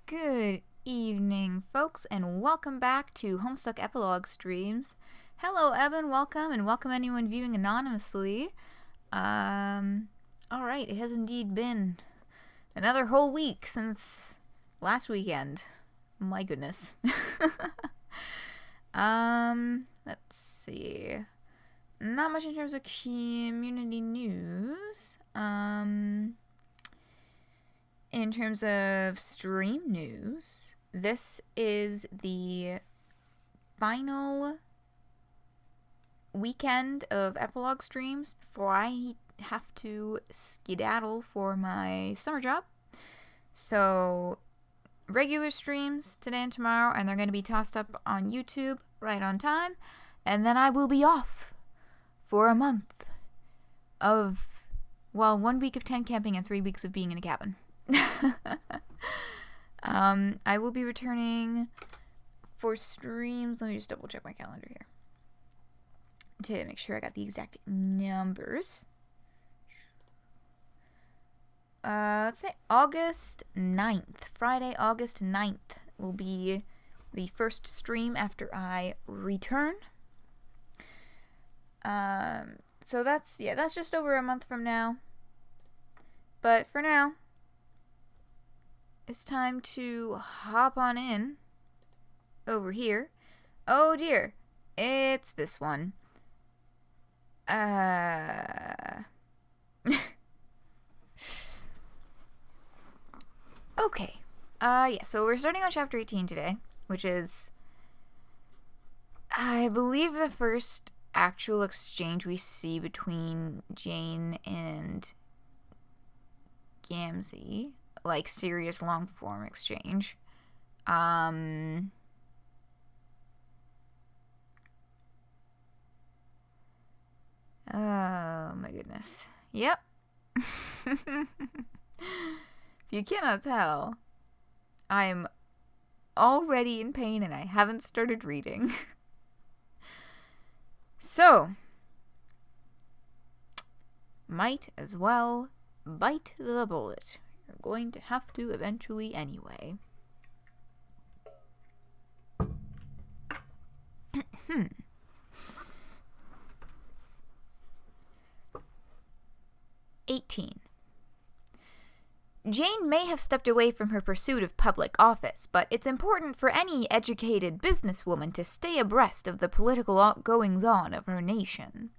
Good evening, folks, and welcome back to Homestuck Epilogue streams. Hello, Evan, welcome, and welcome anyone viewing anonymously. Alright, it has indeed been another whole week since last weekend. My goodness. Let's see. Not much in terms of community news. In terms of stream news, this is the final weekend of epilogue streams before I have to skedaddle for my summer job. So, regular streams today and tomorrow, and they're going to be tossed up on YouTube right on time, and then I will be off for a month of, 1 week of tent camping and 3 weeks of being in a cabin. I will be returning for streams. Let me just double check my calendar here to make sure I got the exact numbers. Let's say August 9th. Friday, August 9th will be the first stream after I return. So that's just over a month from now. But for now, it's time to hop on in over here. Oh dear, it's this one. Okay. So we're starting on chapter 18 today, which is, I believe, the first actual exchange we see between Jane and Gamzee. Like, serious long-form exchange. Oh, my goodness. Yep. If you cannot tell, I'm already in pain and I haven't started reading. So, might as well bite the bullet. You're going to have to eventually anyway. 18. Jane may have stepped away from her pursuit of public office, but it's important for any educated businesswoman to stay abreast of the political goings-on of her nation.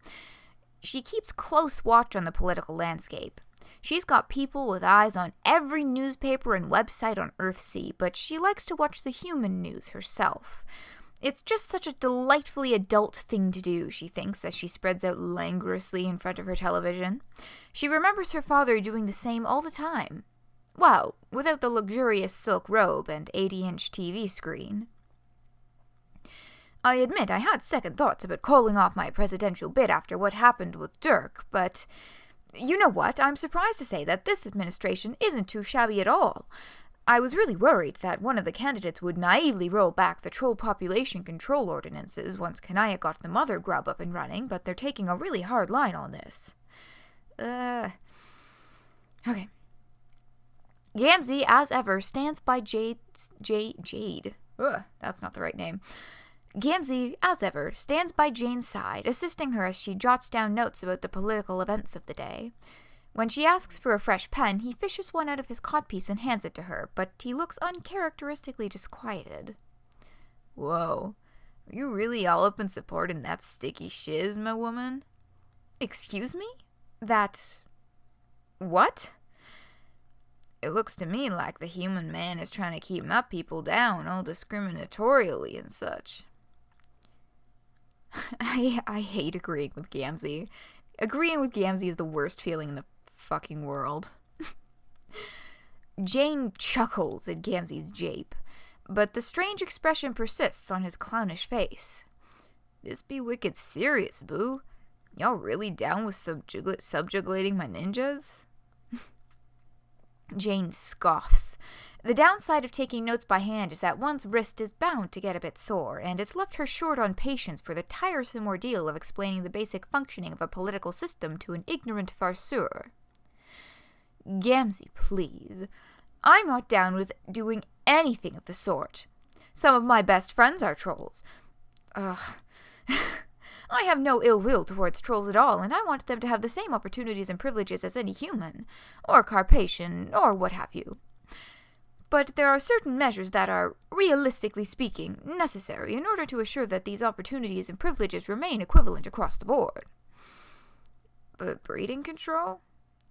She keeps close watch on the political landscape. She's got people with eyes on every newspaper and website on Earthsea, but she likes to watch the human news herself. It's just such a delightfully adult thing to do, she thinks, as she spreads out languorously in front of her television. She remembers her father doing the same all the time. Well, without the luxurious silk robe and 80-inch TV screen. I admit I had second thoughts about calling off my presidential bid after what happened with Dirk, but you know what? I'm surprised to say that this administration isn't too shabby at all. I was really worried that one of the candidates would naively roll back the troll population control ordinances once Kanaya got the mother grub up and running, but they're taking a really hard line on this. Okay. Gamzee, as ever, stands by Jade. That's not the right name. Gamzee, as ever, stands by Jane's side, assisting her as she jots down notes about the political events of the day. When she asks for a fresh pen, he fishes one out of his codpiece and hands it to her, but he looks uncharacteristically disquieted. Whoa, are you really all up in support in that sticky shiz, my woman? Excuse me? That... what? It looks to me like the human man is trying to keep my people down all discriminatorially and such. I hate agreeing with Gamzee. Agreeing with Gamzee is the worst feeling in the fucking world. Jane chuckles at Gamzee's jape, but the strange expression persists on his clownish face. This be wicked serious, boo. Y'all really down with subjugating my ninjas? Jane scoffs. The downside of taking notes by hand is that one's wrist is bound to get a bit sore, and it's left her short on patience for the tiresome ordeal of explaining the basic functioning of a political system to an ignorant farceur. Gamzee, please. I'm not down with doing anything of the sort. Some of my best friends are trolls. Ugh. I have no ill will towards trolls at all, and I want them to have the same opportunities and privileges as any human, or Carpathian, or what have you. But there are certain measures that are, realistically speaking, necessary in order to assure that these opportunities and privileges remain equivalent across the board. But breeding control?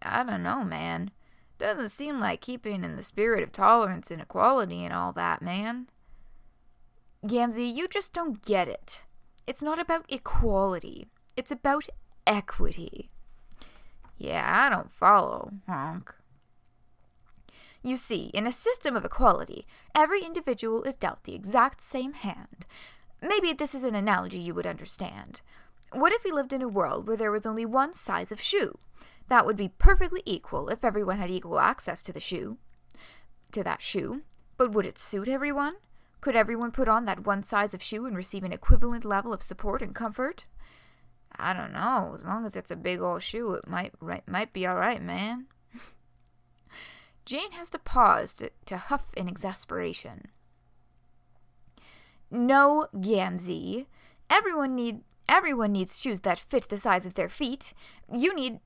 I don't know, man. Doesn't seem like keeping in the spirit of tolerance and equality and all that, man. Gamzee, you just don't get it. It's not about equality. It's about equity. Yeah, I don't follow, honk. You see, in a system of equality, every individual is dealt the exact same hand. Maybe this is an analogy you would understand. What if we lived in a world where there was only one size of shoe? That would be perfectly equal if everyone had equal access to that shoe. But would it suit everyone? Could everyone put on that one size of shoe and receive an equivalent level of support and comfort? I don't know. As long as it's a big old shoe, it might be alright, man. Jane has to pause to huff in exasperation. No, Gamzee. Everyone needs shoes that fit the size of their feet. You need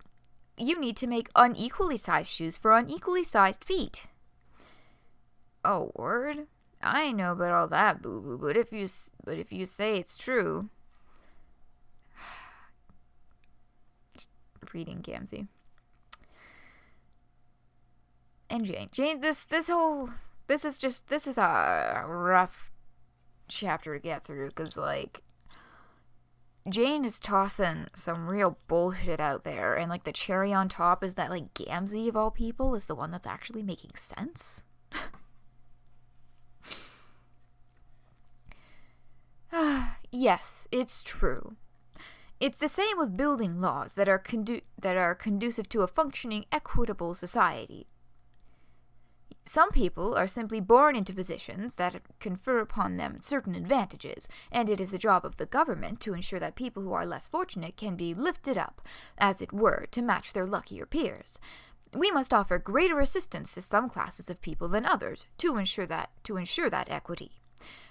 to make unequally sized shoes for unequally sized feet. Oh, word? I ain't know about all that, boo-boo, but if you say it's true. Reading Gamzee. And Jane, this is a rough chapter to get through, because, like, Jane is tossing some real bullshit out there, and, like, the cherry on top is that, like, Gamzee, of all people, is the one that's actually making sense. Yes, it's true. It's the same with building laws that are conducive to a functioning, equitable society. Some people are simply born into positions that confer upon them certain advantages, and it is the job of the government to ensure that people who are less fortunate can be lifted up, as it were, to match their luckier peers. We must offer greater assistance to some classes of people than others to ensure that equity.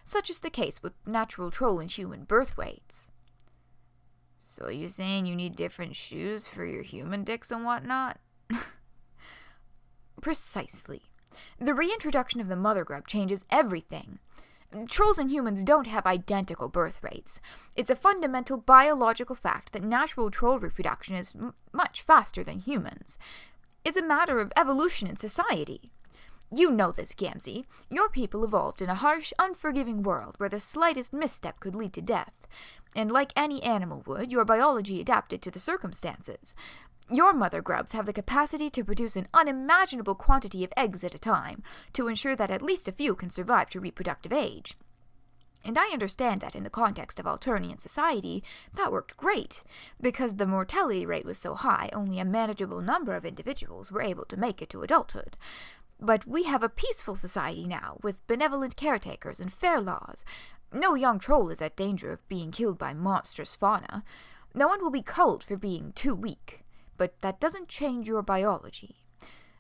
Such is the case with natural troll and human birth weights. So you saying you need different shoes for your human dicks and whatnot? Precisely. The reintroduction of the mother grub changes everything. Trolls and humans don't have identical birth rates. It's a fundamental biological fact that natural troll reproduction is much faster than humans. It's a matter of evolution in society. You know this, Gamzee. Your people evolved in a harsh, unforgiving world where the slightest misstep could lead to death. And like any animal would, your biology adapted to the circumstances. Your mother grubs have the capacity to produce an unimaginable quantity of eggs at a time, to ensure that at least a few can survive to reproductive age. And I understand that in the context of Alternian society, that worked great, because the mortality rate was so high, only a manageable number of individuals were able to make it to adulthood. But we have a peaceful society now, with benevolent caretakers and fair laws. No young troll is at danger of being killed by monstrous fauna. No one will be culled for being too weak. But that doesn't change your biology.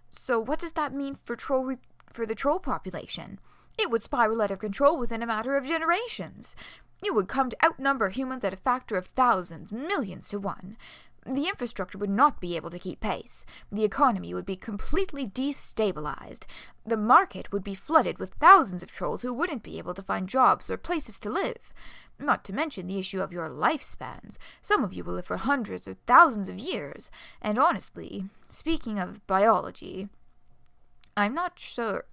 So what does that mean for the troll population? It would spiral out of control within a matter of generations. You would come to outnumber humans at a factor of thousands, millions to one. The infrastructure would not be able to keep pace. The economy would be completely destabilized. The market would be flooded with thousands of trolls who wouldn't be able to find jobs or places to live. Not to mention the issue of your lifespans. Some of you will live for hundreds or thousands of years. And honestly, speaking of biology, I'm not sure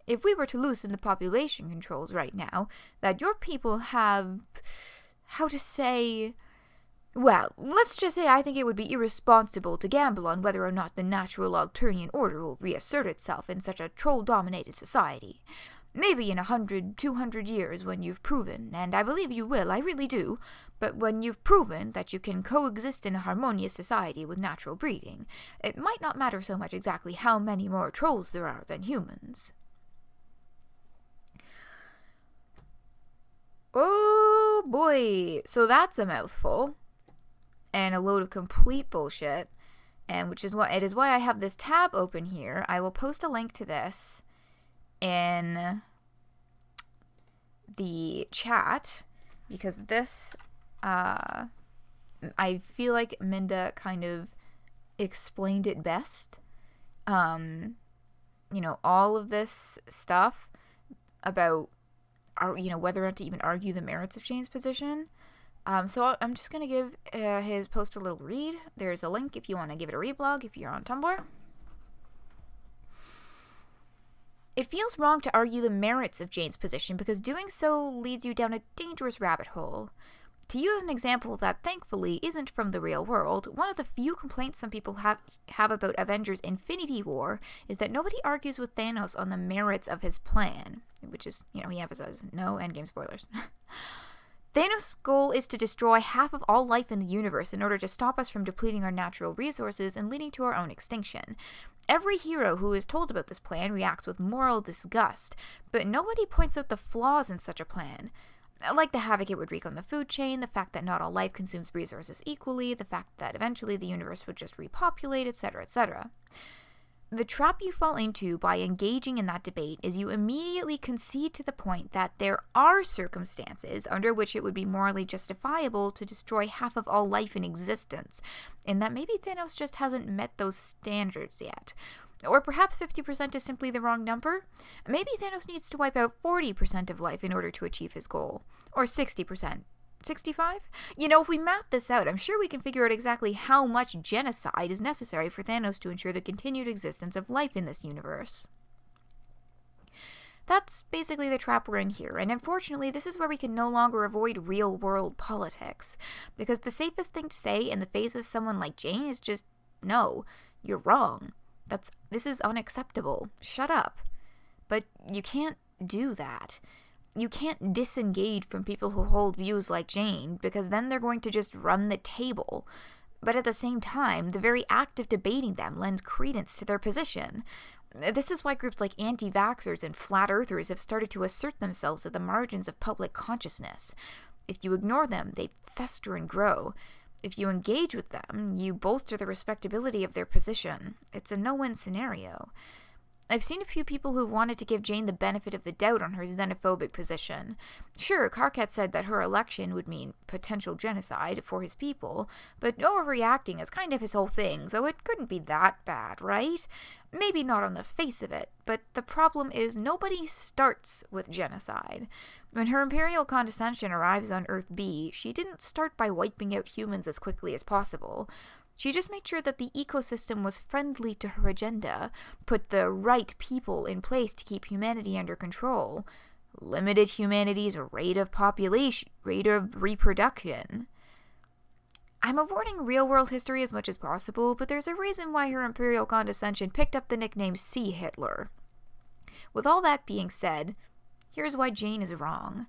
if we were to loosen the population controls right now, that your people have, well, let's just say I think it would be irresponsible to gamble on whether or not the natural Alternian order will reassert itself in such a troll-dominated society. Maybe in 100, 200 years when you've proven, and I believe you will, I really do, but when you've proven that you can coexist in a harmonious society with natural breeding, it might not matter so much exactly how many more trolls there are than humans. Oh boy, so that's a mouthful. And a load of complete bullshit. and it is why I have this tab open here. I will post a link to this in the chat, because this, I feel like Minda kind of explained it best. You know, all of this stuff about, whether or not to even argue the merits of Jane's position. So I'm just going to give his post a little read. There's a link if you want to give it a reblog if you're on Tumblr. It feels wrong to argue the merits of Jane's position because doing so leads you down a dangerous rabbit hole. To use an example that thankfully isn't from the real world, one of the few complaints some people have about Avengers Infinity War is that nobody argues with Thanos on the merits of his plan, which is, he emphasizes no endgame spoilers. Thanos' goal is to destroy half of all life in the universe in order to stop us from depleting our natural resources and leading to our own extinction. Every hero who is told about this plan reacts with moral disgust, but nobody points out the flaws in such a plan. Like the havoc it would wreak on the food chain, the fact that not all life consumes resources equally, the fact that eventually the universe would just repopulate, etc., etc. The trap you fall into by engaging in that debate is you immediately concede to the point that there are circumstances under which it would be morally justifiable to destroy half of all life in existence, and that maybe Thanos just hasn't met those standards yet. Or perhaps 50% is simply the wrong number. Maybe Thanos needs to wipe out 40% of life in order to achieve his goal. Or 60%. 65? If we math this out, I'm sure we can figure out exactly how much genocide is necessary for Thanos to ensure the continued existence of life in this universe. That's basically the trap we're in here, and unfortunately this is where we can no longer avoid real-world politics. Because the safest thing to say in the face of someone like Jane is just, no, you're wrong. This is unacceptable. Shut up. But you can't do that. You can't disengage from people who hold views like Jane, because then they're going to just run the table. But at the same time, the very act of debating them lends credence to their position. This is why groups like anti-vaxxers and flat earthers have started to assert themselves at the margins of public consciousness. If you ignore them, they fester and grow. If you engage with them, you bolster the respectability of their position. It's a no-win scenario. I've seen a few people who wanted to give Jane the benefit of the doubt on her xenophobic position. Sure, Karkat said that her election would mean potential genocide for his people, but overreacting is kind of his whole thing, so it couldn't be that bad, right? Maybe not on the face of it, but the problem is nobody starts with genocide. When her imperial condescension arrives on Earth B, she didn't start by wiping out humans as quickly as possible. She just made sure that the ecosystem was friendly to her agenda, put the right people in place to keep humanity under control, limited humanity's rate of reproduction. I'm avoiding real-world history as much as possible, but there's a reason why her imperial condescension picked up the nickname Sea Hitler. With all that being said, here's why Jane is wrong.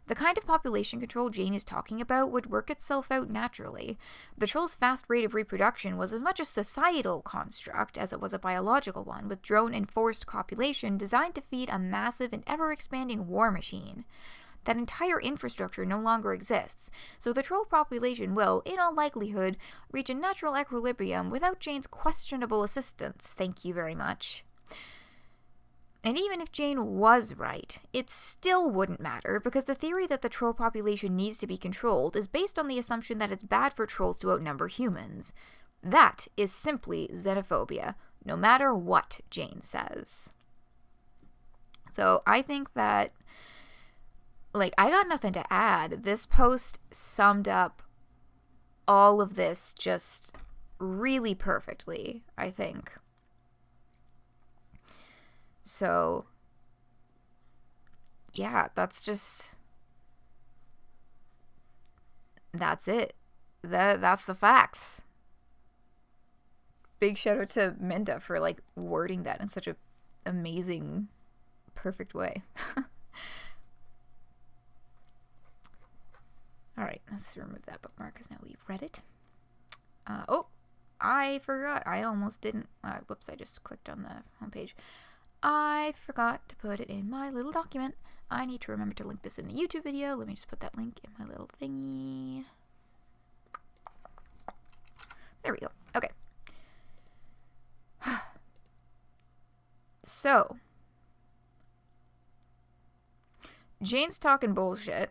The kind of population control Jane is talking about would work itself out naturally. The troll's fast rate of reproduction was as much a societal construct as it was a biological one, with drone-enforced copulation designed to feed a massive and ever-expanding war machine. That entire infrastructure no longer exists, so the troll population will, in all likelihood, reach a natural equilibrium without Jane's questionable assistance, thank you very much. And even if Jane was right, it still wouldn't matter, because the theory that the troll population needs to be controlled is based on the assumption that it's bad for trolls to outnumber humans. That is simply xenophobia, no matter what Jane says. So I think that, I got nothing to add. This post summed up all of this just really perfectly, I think. So, yeah, that's it. That's the facts. Big shout out to Minda for, wording that in such a amazing, perfect way. Alright, let's remove that bookmark because now we've read it. I forgot. I almost didn't. Whoops, I just clicked on the homepage. I forgot to put it in my little document. I need to remember to link this in the YouTube video. Let me just put that link in my little thingy. There we go. Okay. So, Jane's talking bullshit.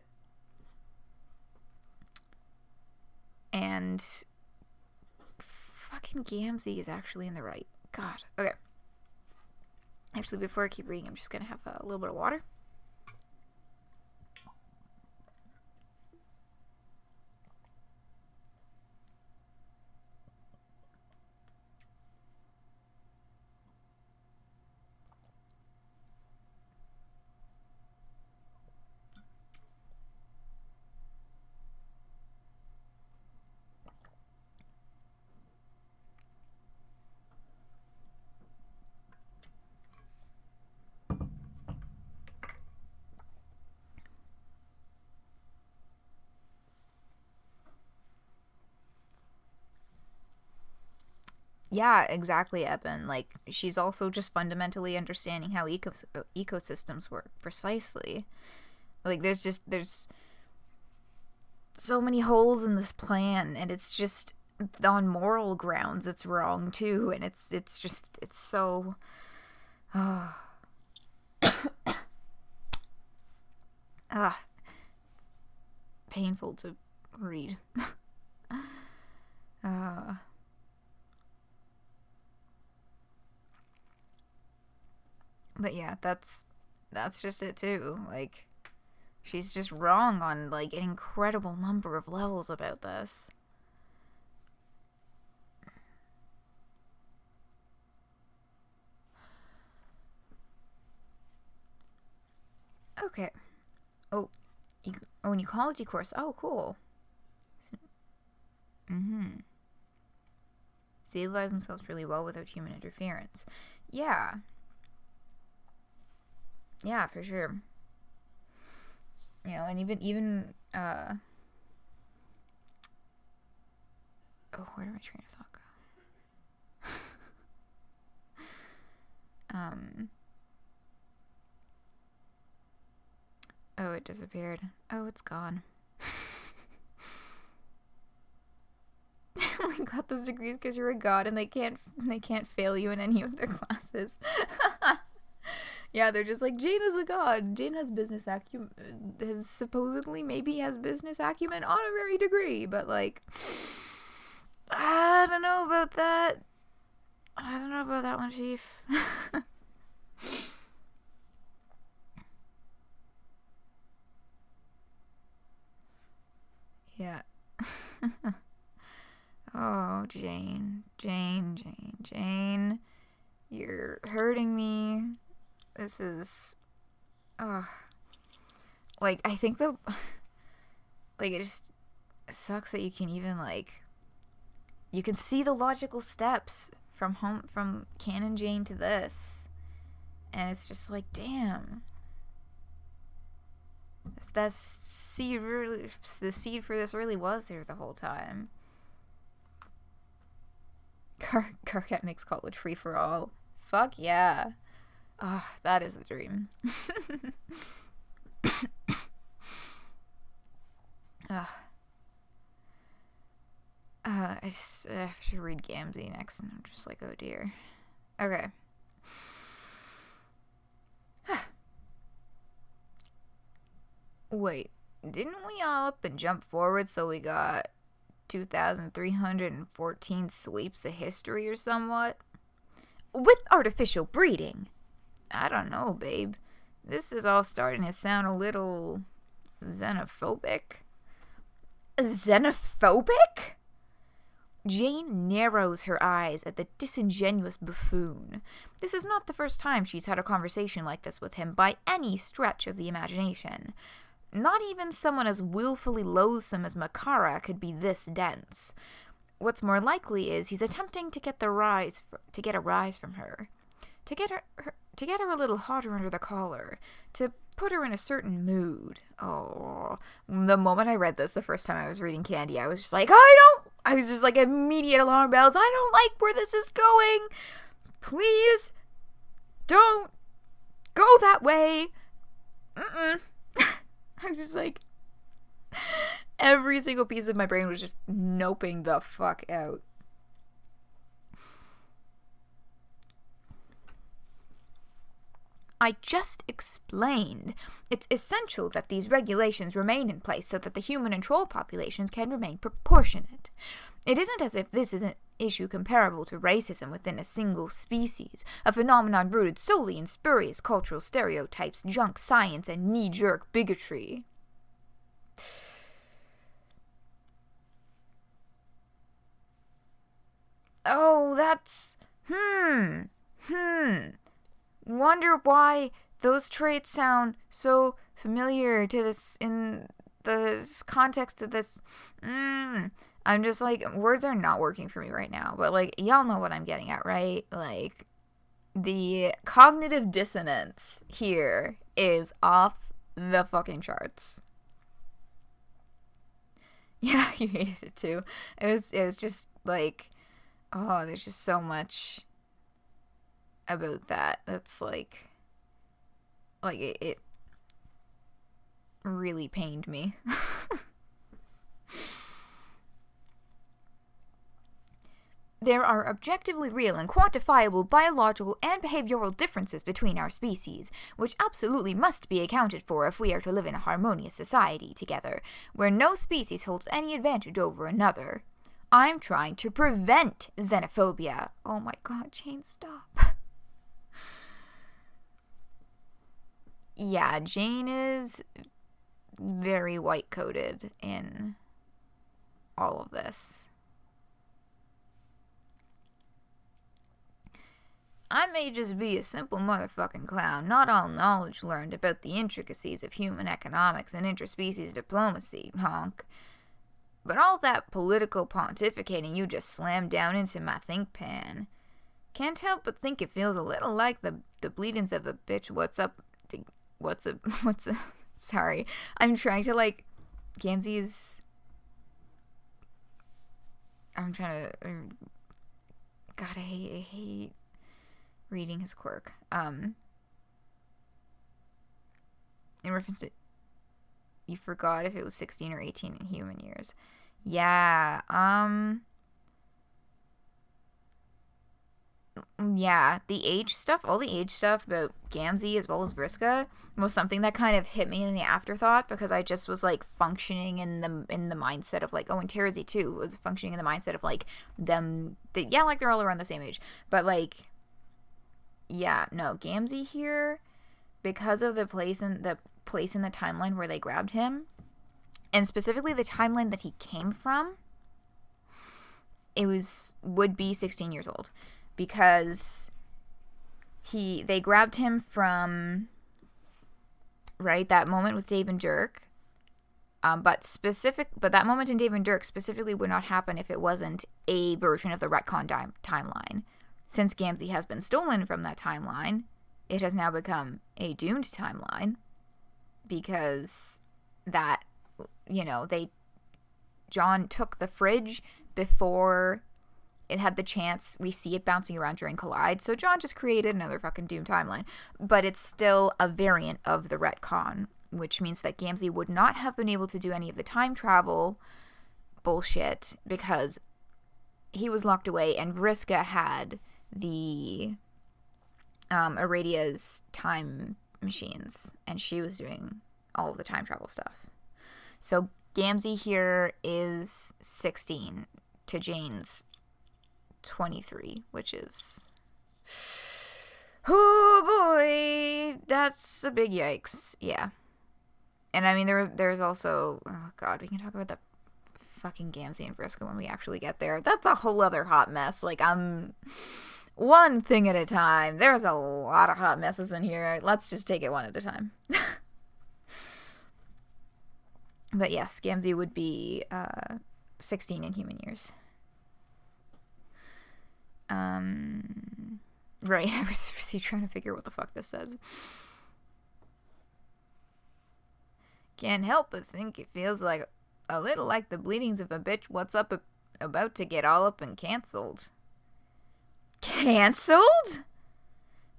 And fucking Gamzee is actually in the right. God. Okay. Actually, before I keep reading, I'm just gonna have a little bit of water. Yeah, exactly, Eben. Like, she's also just fundamentally understanding how ecosystems work. Precisely. Like, there's so many holes in this plan, and it's just, on moral grounds, it's wrong, too, and it's so... painful to read. But yeah, that's just it too. Like, she's just wrong on, like, an incredible number of levels about this. Okay. Oh, an ecology course. Oh, cool. So they live themselves really well without human interference. Yeah. Yeah, for sure. You know, and even oh, where did my train of thought go? Oh, it disappeared. Oh, it's gone. We got those degrees because you're a god, and they can't fail you in any of their classes. Yeah, they're just like, Jane is a god. Jane has business acumen. Supposedly, maybe has business acumen, honorary degree, but like, I don't know about that. I don't know about that one, Chief. Yeah. Oh, Jane. You're hurting me. This is... Like, I think like, it just sucks that you can even, like... You can see the logical steps from Canon Jane to this. And it's just like, damn. The seed for this really was there the whole time. Carcat makes college free for all. Fuck yeah. That is the dream. I have to read Gamzee next, and I'm just like, oh dear. Okay. Wait, didn't we all up and jump forward so we got 2,314 sweeps of history or somewhat? With artificial breeding? I don't know, babe. This is all starting to sound a little xenophobic. Xenophobic? Jane narrows her eyes at the disingenuous buffoon. This is not the first time she's had a conversation like this with him by any stretch of the imagination. Not even someone as willfully loathsome as Makara could be this dense. What's more likely is he's attempting to get a rise from her. To get her a little hotter under the collar. To put her in a certain mood. Oh, the moment I read this the first time I was reading Candy, I was just like, I was just like, immediate alarm bells. I don't like where this is going. Please don't go that way. I was just like, every single piece of my brain was just noping the fuck out. I just explained. It's essential that these regulations remain in place so that the human and troll populations can remain proportionate. It isn't as if this is an issue comparable to racism within a single species, a phenomenon rooted solely in spurious cultural stereotypes, junk science, and knee-jerk bigotry. Oh, that's... Wonder why those traits sound so familiar to this in the context of this. I'm just like, words are not working for me right now, but like, y'all know what I'm getting at, right? Like, the cognitive dissonance here is off the fucking charts. Yeah, you hated it too. It was just like, oh, there's just so much about that. That's like it really pained me. There are objectively real and quantifiable biological and behavioral differences between our species, which absolutely must be accounted for if we are to live in a harmonious society together, where no species holds any advantage over another. I'm trying to prevent xenophobia. Oh my god, Jane, stop. Yeah, Jane is very white-coated in all of this. I may just be a simple motherfucking clown, not all knowledge learned about the intricacies of human economics and interspecies diplomacy, honk. But all that political pontificating you just slammed down into my think pan. Can't help but think it feels a little like the bleedings of a bitch. Sorry. I'm trying to, like, Gamzee's... I'm trying to... God, I hate reading his quirk. In reference to... You forgot if it was 16 or 18 in human years. Yeah, yeah, the age stuff, all the age stuff about Gamzee as well as Vriska was something that kind of hit me in the afterthought, because I just was like functioning in the mindset of like, oh, and Terezi too was functioning in the mindset of like them, yeah, like they're all around the same age, but like, yeah, no, Gamzee here, because of the place in the timeline where they grabbed him, and specifically the timeline that he came from, would be 16 years old. Because they grabbed him from, right, that moment with Dave and Dirk, but that moment in Dave and Dirk specifically would not happen if it wasn't a version of the retcon timeline. Since Gamzee has been stolen from that timeline, it has now become a doomed timeline, because that, John took the fridge before it had the chance. We see it bouncing around during Collide, so John just created another fucking Doom timeline. But it's still a variant of the retcon, which means that Gamzee would not have been able to do any of the time travel bullshit because he was locked away, and Vriska had the Aradia's time machines, and she was doing all of the time travel stuff. So Gamzee here is 16 to Jane's 23, which is, oh boy, that's a big yikes. Yeah. And I mean, there's also, oh god, we can talk about the fucking Gamzee and Vriska when we actually get there. That's a whole other hot mess. Like, I'm one thing at a time. There's a lot of hot messes in here. Let's just take it one at a time. But yes, Gamzee would be 16 in human years. Right, I was busy trying to figure what the fuck this says. Can't help but think it feels like a little like the bleedings of a bitch what's up about to get all up and cancelled. Cancelled?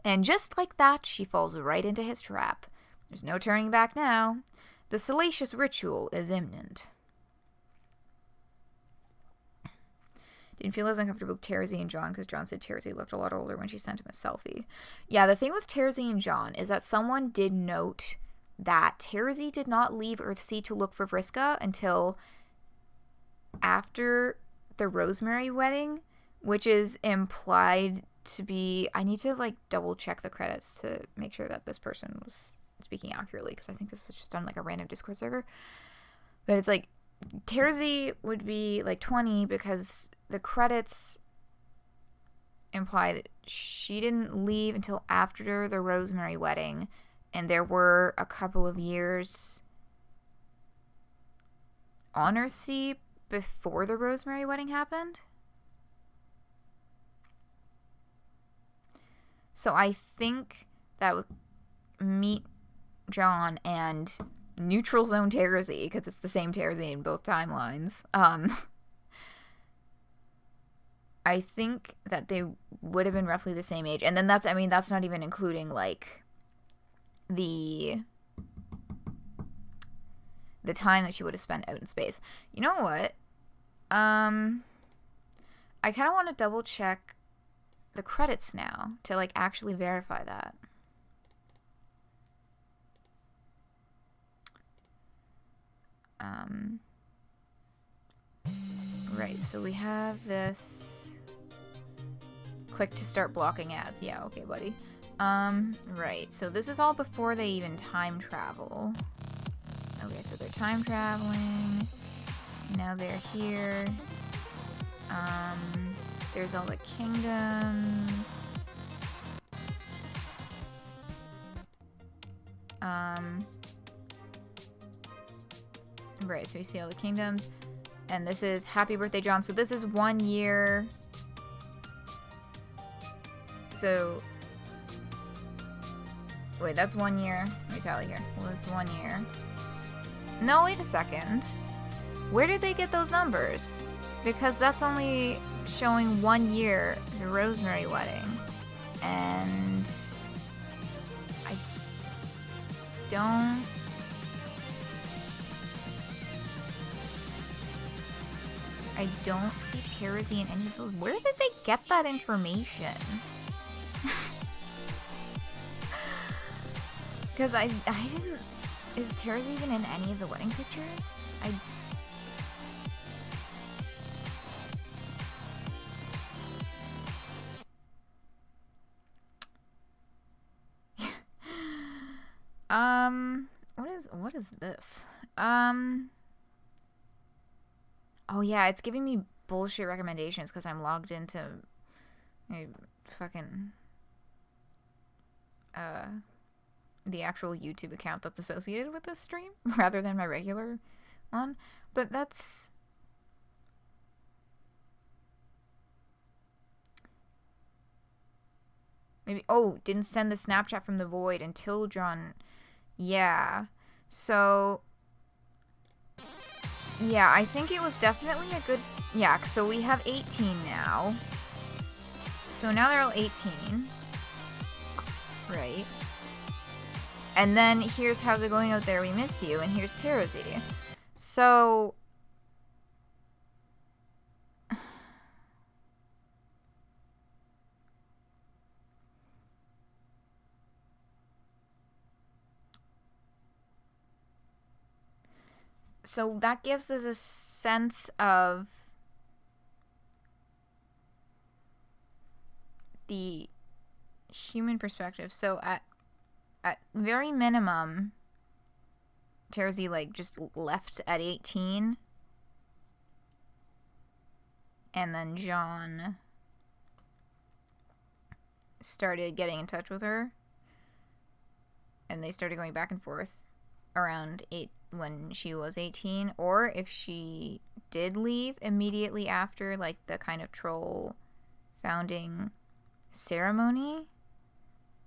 And just like that, she falls right into his trap. There's no turning back now. The salacious ritual is imminent. Didn't feel as uncomfortable with Terzi and John because John said Terzi looked a lot older when she sent him a selfie. Yeah, the thing with Terzi and John is that someone did note that Terzi did not leave Earthsea to look for Vriska until after the Rosemary wedding, which is implied to be... I need to, like, double check the credits to make sure that this person was speaking accurately, because I think this was just on, like, a random Discord server. But it's, like, Terzi would be, like, 20 because the credits imply that she didn't leave until after the Rosemary wedding, and there were a couple of years on Earthsea before the Rosemary wedding happened. So I think that with Meet John and Neutral Zone Terzi, because it's the same Terzi in both timelines, I think that they would have been roughly the same age. And then that's not even including, like, the time that she would have spent out in space. You know what? I kind of want to double check the credits now to, like, actually verify that. Right, so we have this. Click to start blocking ads. Yeah, okay, buddy. Right, so this is all before they even time travel. Okay, so they're time traveling. Now they're here. There's all the kingdoms. Right, so you see all the kingdoms. And this is Happy Birthday, John. So this is 1 year. So, wait, that's 1 year. Let me tally here. Well, it's 1 year. No, wait a second. Where did they get those numbers? Because that's only showing 1 year, the Rosemary wedding. And I don't see Terzi in any of those. Where did they get that information? Because I didn't... Is Terzi even in any of the wedding pictures? What is this? Oh yeah, it's giving me bullshit recommendations because I'm logged into a fucking the actual YouTube account that's associated with this stream rather than my regular one. But that's... Maybe... Oh, didn't send the Snapchat from the void until John... Yeah. So... Yeah, I think it was definitely a good... Yeah, so we have 18 now. So now they're all 18. Right. And then here's How's It Going Out There, We Miss You, and here's Terzi. So... So that gives us a sense of the human perspective. So at very minimum, Terzi, like, just left at 18. And then John started getting in touch with her. And they started going back and forth around 8 when she was 18. Or if she did leave immediately after, like, the kind of troll founding ceremony,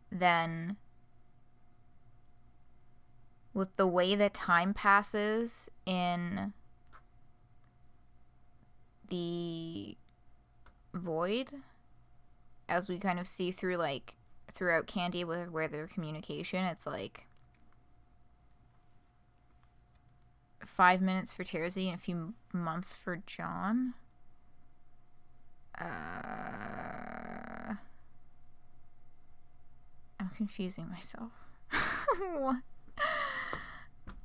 then with the way that time passes in the void, as we kind of see through, like, throughout Candy with where their communication, it's like 5 minutes for Terzi and a few months for John. I'm confusing myself. What?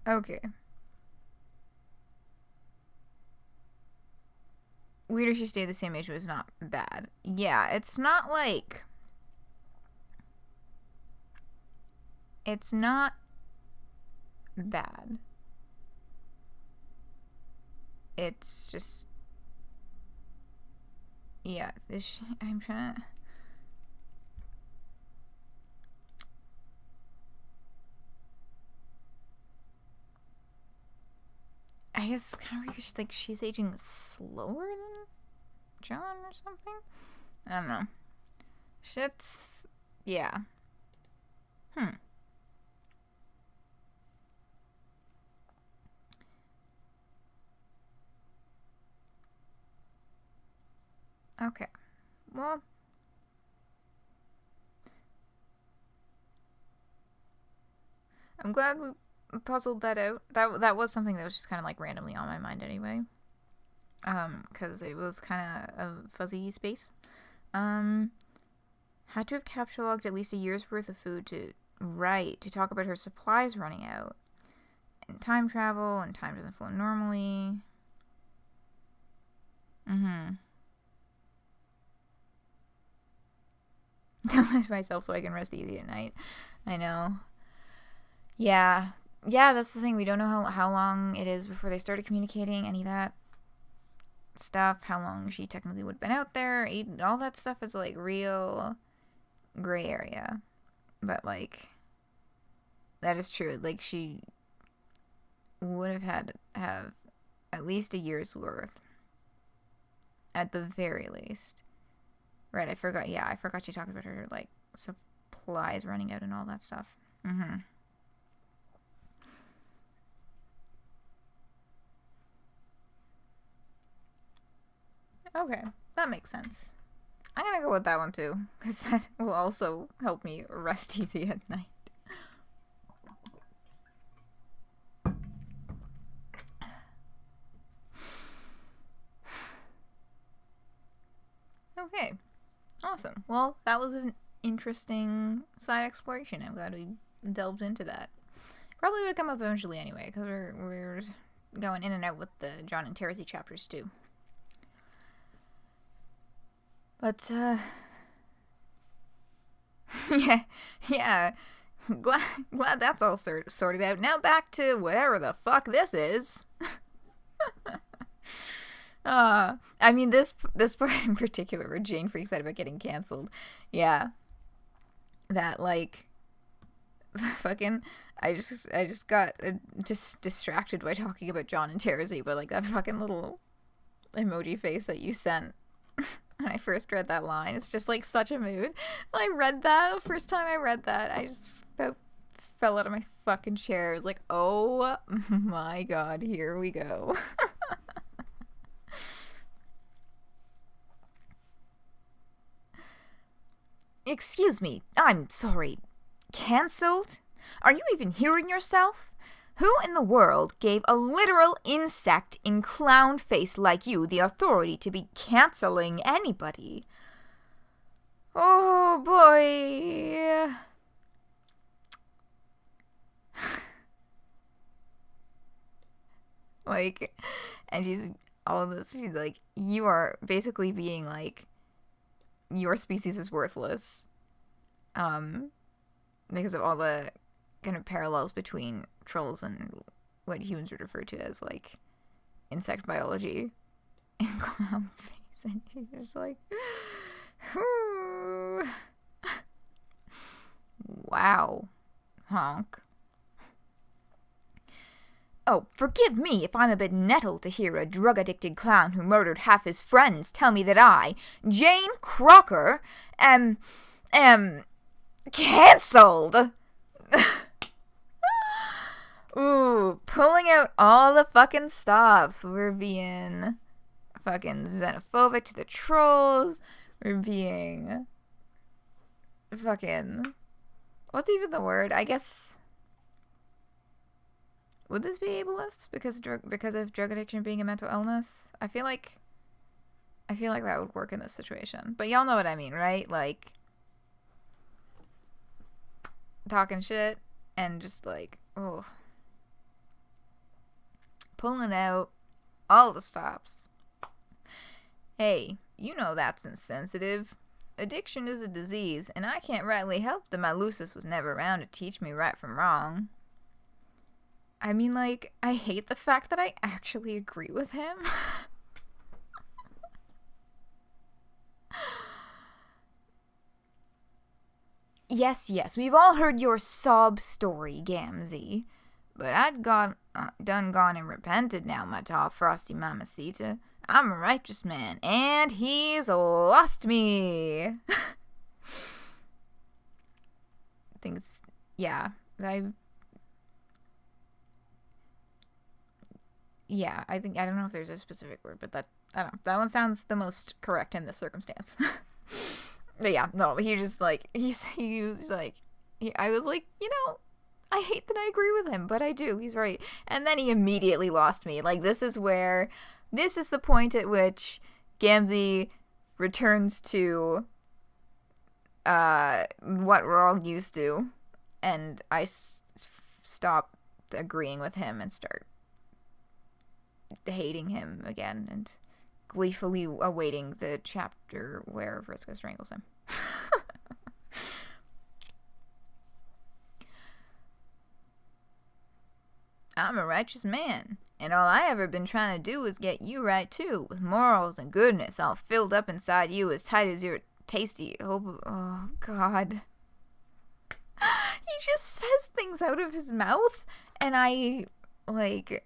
Okay. Weird if she stayed the same age was not bad. Yeah, it's not like... It's not bad. It's just... Yeah, this... I'm trying to... I guess kind of weird. Like, she's aging slower than John or something? I don't know. Shit's... Yeah. Okay. Well... I'm glad we puzzled that out. That was something that was just kind of like randomly on my mind anyway. Because it was kind of a fuzzy space. Had to have captured at least a year's worth of food to talk about her supplies running out. And time travel, and time doesn't flow normally. Tell myself so I can rest easy at night. I know. Yeah, that's the thing. We don't know how long it is before they started communicating, any of that stuff, how long she technically would have been out there, all that stuff is, like, real gray area. But, like, that is true. Like, she would have had to have at least a year's worth. At the very least. Right, I forgot she talked about her, like, supplies running out and all that stuff. Okay, that makes sense. I'm gonna go with that one too, because that will also help me rest easy at night. Okay, awesome. Well, that was an interesting side exploration. I'm glad we delved into that. Probably would have come up eventually anyway, because we're going in and out with the John and Terzi chapters too. But, yeah, glad that's all sorted out. Now back to whatever the fuck this is. I mean, this part in particular where Jane freaks out about getting canceled. Yeah. That, like, fucking, I just got distracted by talking about John and Terzi, but, like, that fucking little emoji face that you sent when I first read that line, it's just, like, such a mood. When I read that, the first time I read that, I just fell out of my fucking chair. I was like, oh my god, here we go. Excuse me, I'm sorry. Cancelled? Are you even hearing yourself? Who in the world gave a literal insect in clown face like you the authority to be cancelling anybody? Oh boy. Like, and she's like, you are basically being like, your species is worthless. Because of all the kind of parallels between trolls and what humans would refer to as, like, insect biology and clown face. And she's just like, ooh. Wow, honk. Oh, forgive me if I'm a bit nettled to hear a drug-addicted clown who murdered half his friends tell me that I, Jane Crocker, am cancelled. Ooh, pulling out all the fucking stops. We're being fucking xenophobic to the trolls. We're being fucking... What's even the word? I guess... Would this be ableist? Because of drug addiction being a mental illness? I feel like I feel like that would work in this situation. But y'all know what I mean, right? Like, talking shit and just like, oh. Pulling out all the stops. Hey, you know that's insensitive. Addiction is a disease, and I can't rightly help that my Lucis was never around to teach me right from wrong. I mean, like, I hate the fact that I actually agree with him. Yes, we've all heard your sob story, Gamzee. But I'd done gone and repented now, my tall frosty mamacita. I'm a righteous man, and he's lost me. Things, yeah, I think, I don't know if there's a specific word, but that one sounds the most correct in this circumstance. But yeah, no, he just like, he was like, I was like, you know, I hate that I agree with him, but I do, he's right. And then he immediately lost me. Like, this is the point at which Gamzee returns to what we're all used to, and I stop agreeing with him and start hating him again and gleefully awaiting the chapter where Vriska strangles him. I'm a righteous man, and all I ever been trying to do is get you right too, with morals and goodness all filled up inside you as tight as your tasty... Oh, God. He just says things out of his mouth, and I, like,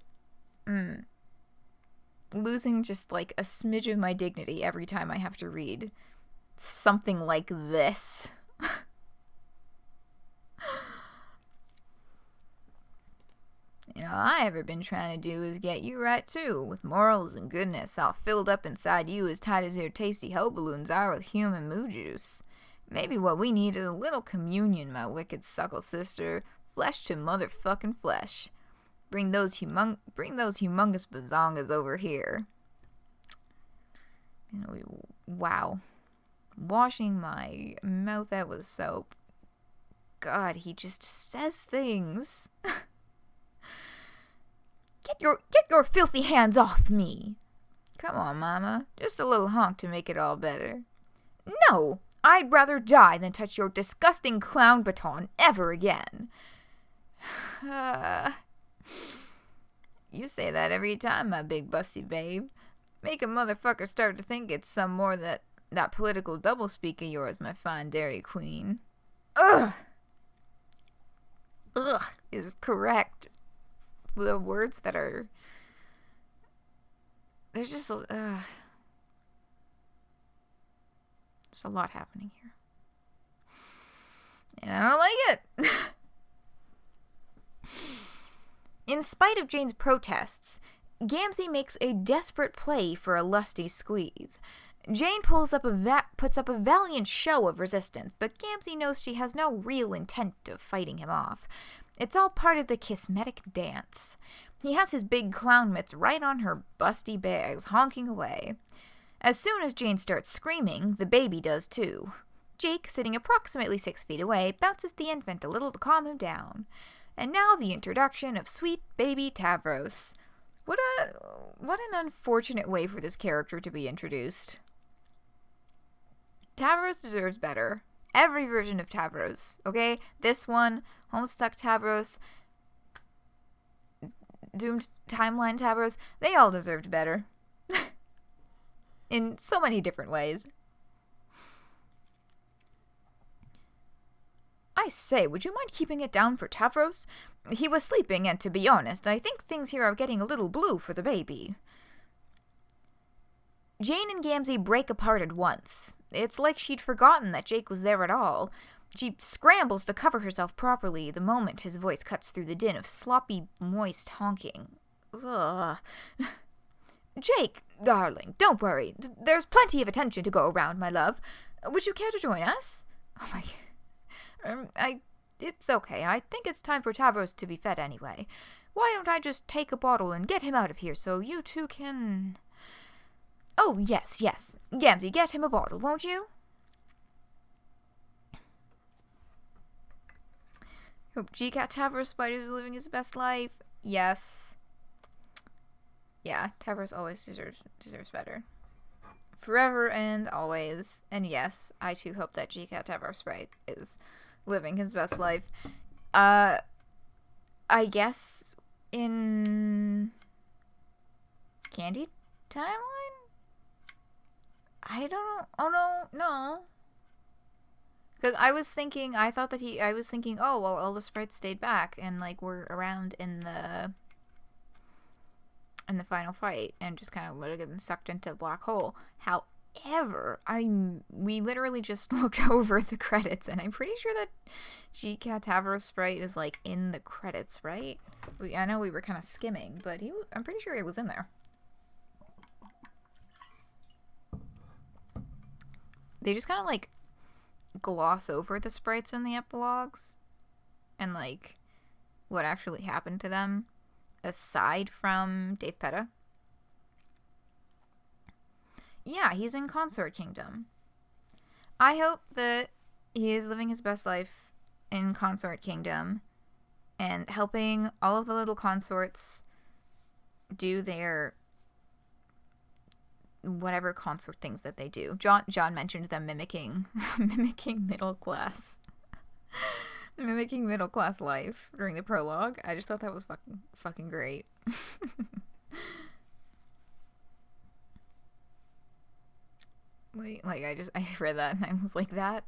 losing just, like, a smidge of my dignity every time I have to read something like this. And all I ever been trying to do is get you right too, with morals and goodness all filled up inside you as tight as your tasty hoe balloons are with human moo juice. Maybe what we need is a little communion, my wicked suckle sister, flesh to motherfucking flesh. Bring those humongous bazongas over here. You know, wow. Washing my mouth out with soap. God, he just says things. Get your filthy hands off me. Come on, Mama. Just a little honk to make it all better. No! I'd rather die than touch your disgusting clown baton ever again. You say that every time, my big busty babe. Make a motherfucker start to think it's some more that political doublespeak of yours, my fine dairy queen. Ugh is correct. The words that are... There's just there's a lot happening here. And I don't like it. In spite of Jane's protests, Gamzee makes a desperate play for a lusty squeeze. Jane puts up a valiant show of resistance, but Gamzee knows she has no real intent of fighting him off. It's all part of the kismetic dance. He has his big clown mitts right on her busty bags, honking away. As soon as Jane starts screaming, the baby does too. Jake, sitting approximately 6 feet away, bounces the infant a little to calm him down. And now the introduction of sweet baby Tavros. What an unfortunate way for this character to be introduced. Tavros deserves better. Every version of Tavros, okay? This one, Homestuck Tavros, Doomed Timeline Tavros, they all deserved better. In so many different ways. I say, would you mind keeping it down for Tavros? He was sleeping, and to be honest, I think things here are getting a little blue for the baby. Jane and Gamzee break apart at once. It's like she'd forgotten that Jake was there at all. She scrambles to cover herself properly the moment his voice cuts through the din of sloppy, moist honking. Ugh. Jake, darling, don't worry. There's plenty of attention to go around, my love. Would you care to join us? Oh my... It's okay. I think it's time for Tavros to be fed anyway. Why don't I just take a bottle and get him out of here so you two can... Oh, yes, yes. Gamzee, get him a bottle, won't you? Hope G-Cat Tavros Spider is living his best life. Yes. Yeah, Tavros always deserves better. Forever and always. And yes, I too hope that G-Cat Tavros Sprite is living his best life. I guess in Candy Timeline? I don't know. Oh, no. Because I was thinking, oh, well, all the sprites stayed back and, like, were around in the final fight and just kind of would have gotten sucked into a black hole. However, we literally just looked over the credits and I'm pretty sure that G-Cat Tavros Sprite is, like, in the credits, right? I know we were kind of skimming, but I'm pretty sure he was in there. They just kind of, like, gloss over the sprites in the epilogues and, like, what actually happened to them aside from Dave Petta. Yeah, he's in Consort Kingdom. I hope that he is living his best life in Consort Kingdom and helping all of the little consorts do their whatever consort things that they do. John mentioned them mimicking middle class. Mimicking middle class life during the prologue. I just thought that was fucking great. Wait, like I read that and I was like, that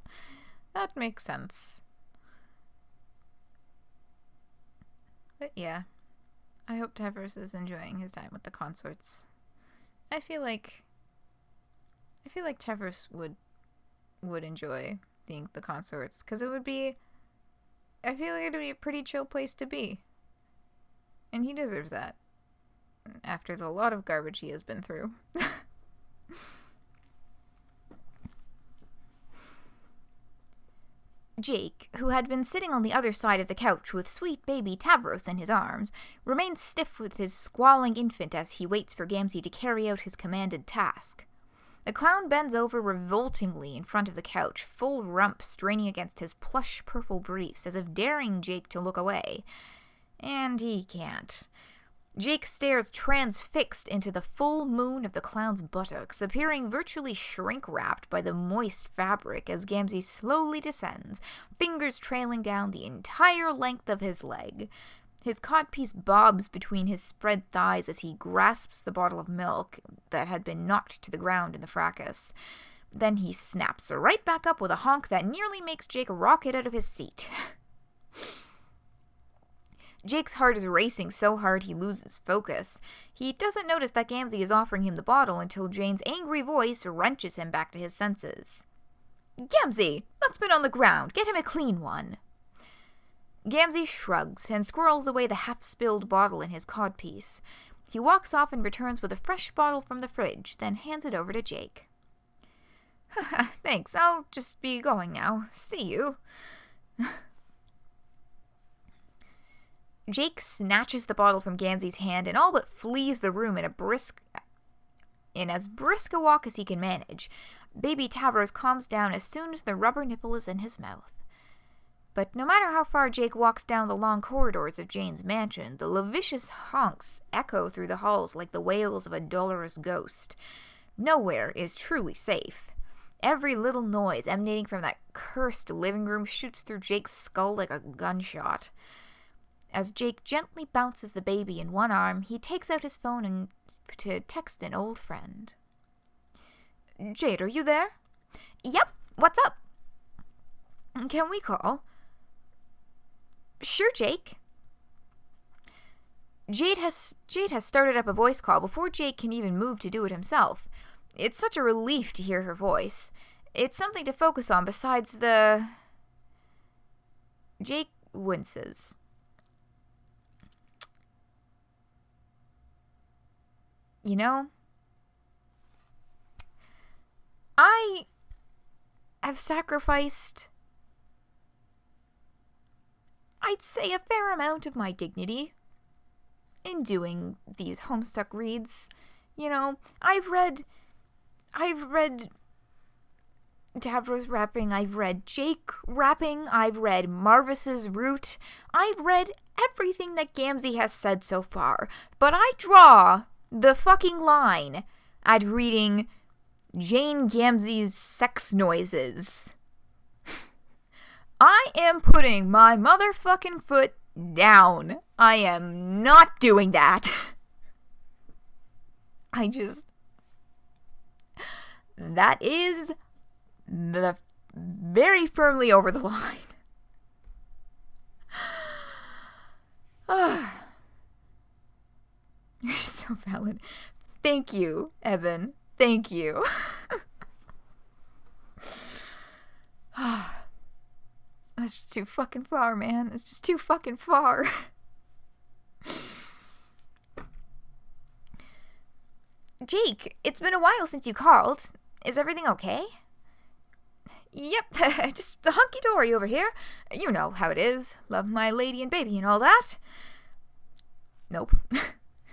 makes sense. But yeah, I hope Tavros is enjoying his time with the consorts. I feel like Tavros would enjoy the consorts, because I feel like it would be a pretty chill place to be. And he deserves that. After the lot of garbage he has been through. Jake, who had been sitting on the other side of the couch with sweet baby Tavros in his arms, remains stiff with his squalling infant as he waits for Gamzee to carry out his commanded task. The clown bends over revoltingly in front of the couch, full rump straining against his plush purple briefs as if daring Jake to look away. And he can't. Jake stares transfixed into the full moon of the clown's buttocks, appearing virtually shrink-wrapped by the moist fabric as Gamzee slowly descends, fingers trailing down the entire length of his leg. His codpiece bobs between his spread thighs as he grasps the bottle of milk that had been knocked to the ground in the fracas. Then he snaps right back up with a honk that nearly makes Jake rocket out of his seat. Jake's heart is racing so hard he loses focus. He doesn't notice that Gamzee is offering him the bottle until Jane's angry voice wrenches him back to his senses. "Gamzee, that's been on the ground. Get him a clean one." Gamzee shrugs and squirrels away the half-spilled bottle in his codpiece. He walks off and returns with a fresh bottle from the fridge, then hands it over to Jake. "Thanks, I'll just be going now. See you." Jake snatches the bottle from Gamzee's hand and all but flees the room in as brisk a walk as he can manage. Baby Tavros calms down as soon as the rubber nipple is in his mouth. But no matter how far Jake walks down the long corridors of Jane's mansion, the lascivious honks echo through the halls like the wails of a dolorous ghost. Nowhere is truly safe. Every little noise emanating from that cursed living room shoots through Jake's skull like a gunshot. As Jake gently bounces the baby in one arm, he takes out his phone to text an old friend. "Jade, are you there?" "Yep, what's up?" "Can we call?" "Sure, Jake." Jade has started up a voice call before Jake can even move to do it himself. It's such a relief to hear her voice. It's something to focus on besides the... Jake winces. You know, I have sacrificed, I'd say, a fair amount of my dignity in doing these Homestuck reads. You know, I've read I've read Davros rapping, I've read Jake rapping, I've read Marvis's Root, I've read everything that Gamzee has said so far, but I draw the fucking line at reading Jane Gamzee's sex noises. I am putting my motherfucking foot down. I am not doing that. That is very firmly over the line. You're so valid. Thank you, Evan. Thank you. That's just too fucking far, man. It's just too fucking far. Jake, it's been a while since you called. Is everything okay? Yep, just hunky-dory over here. You know how it is. Love my lady and baby and all that. Nope.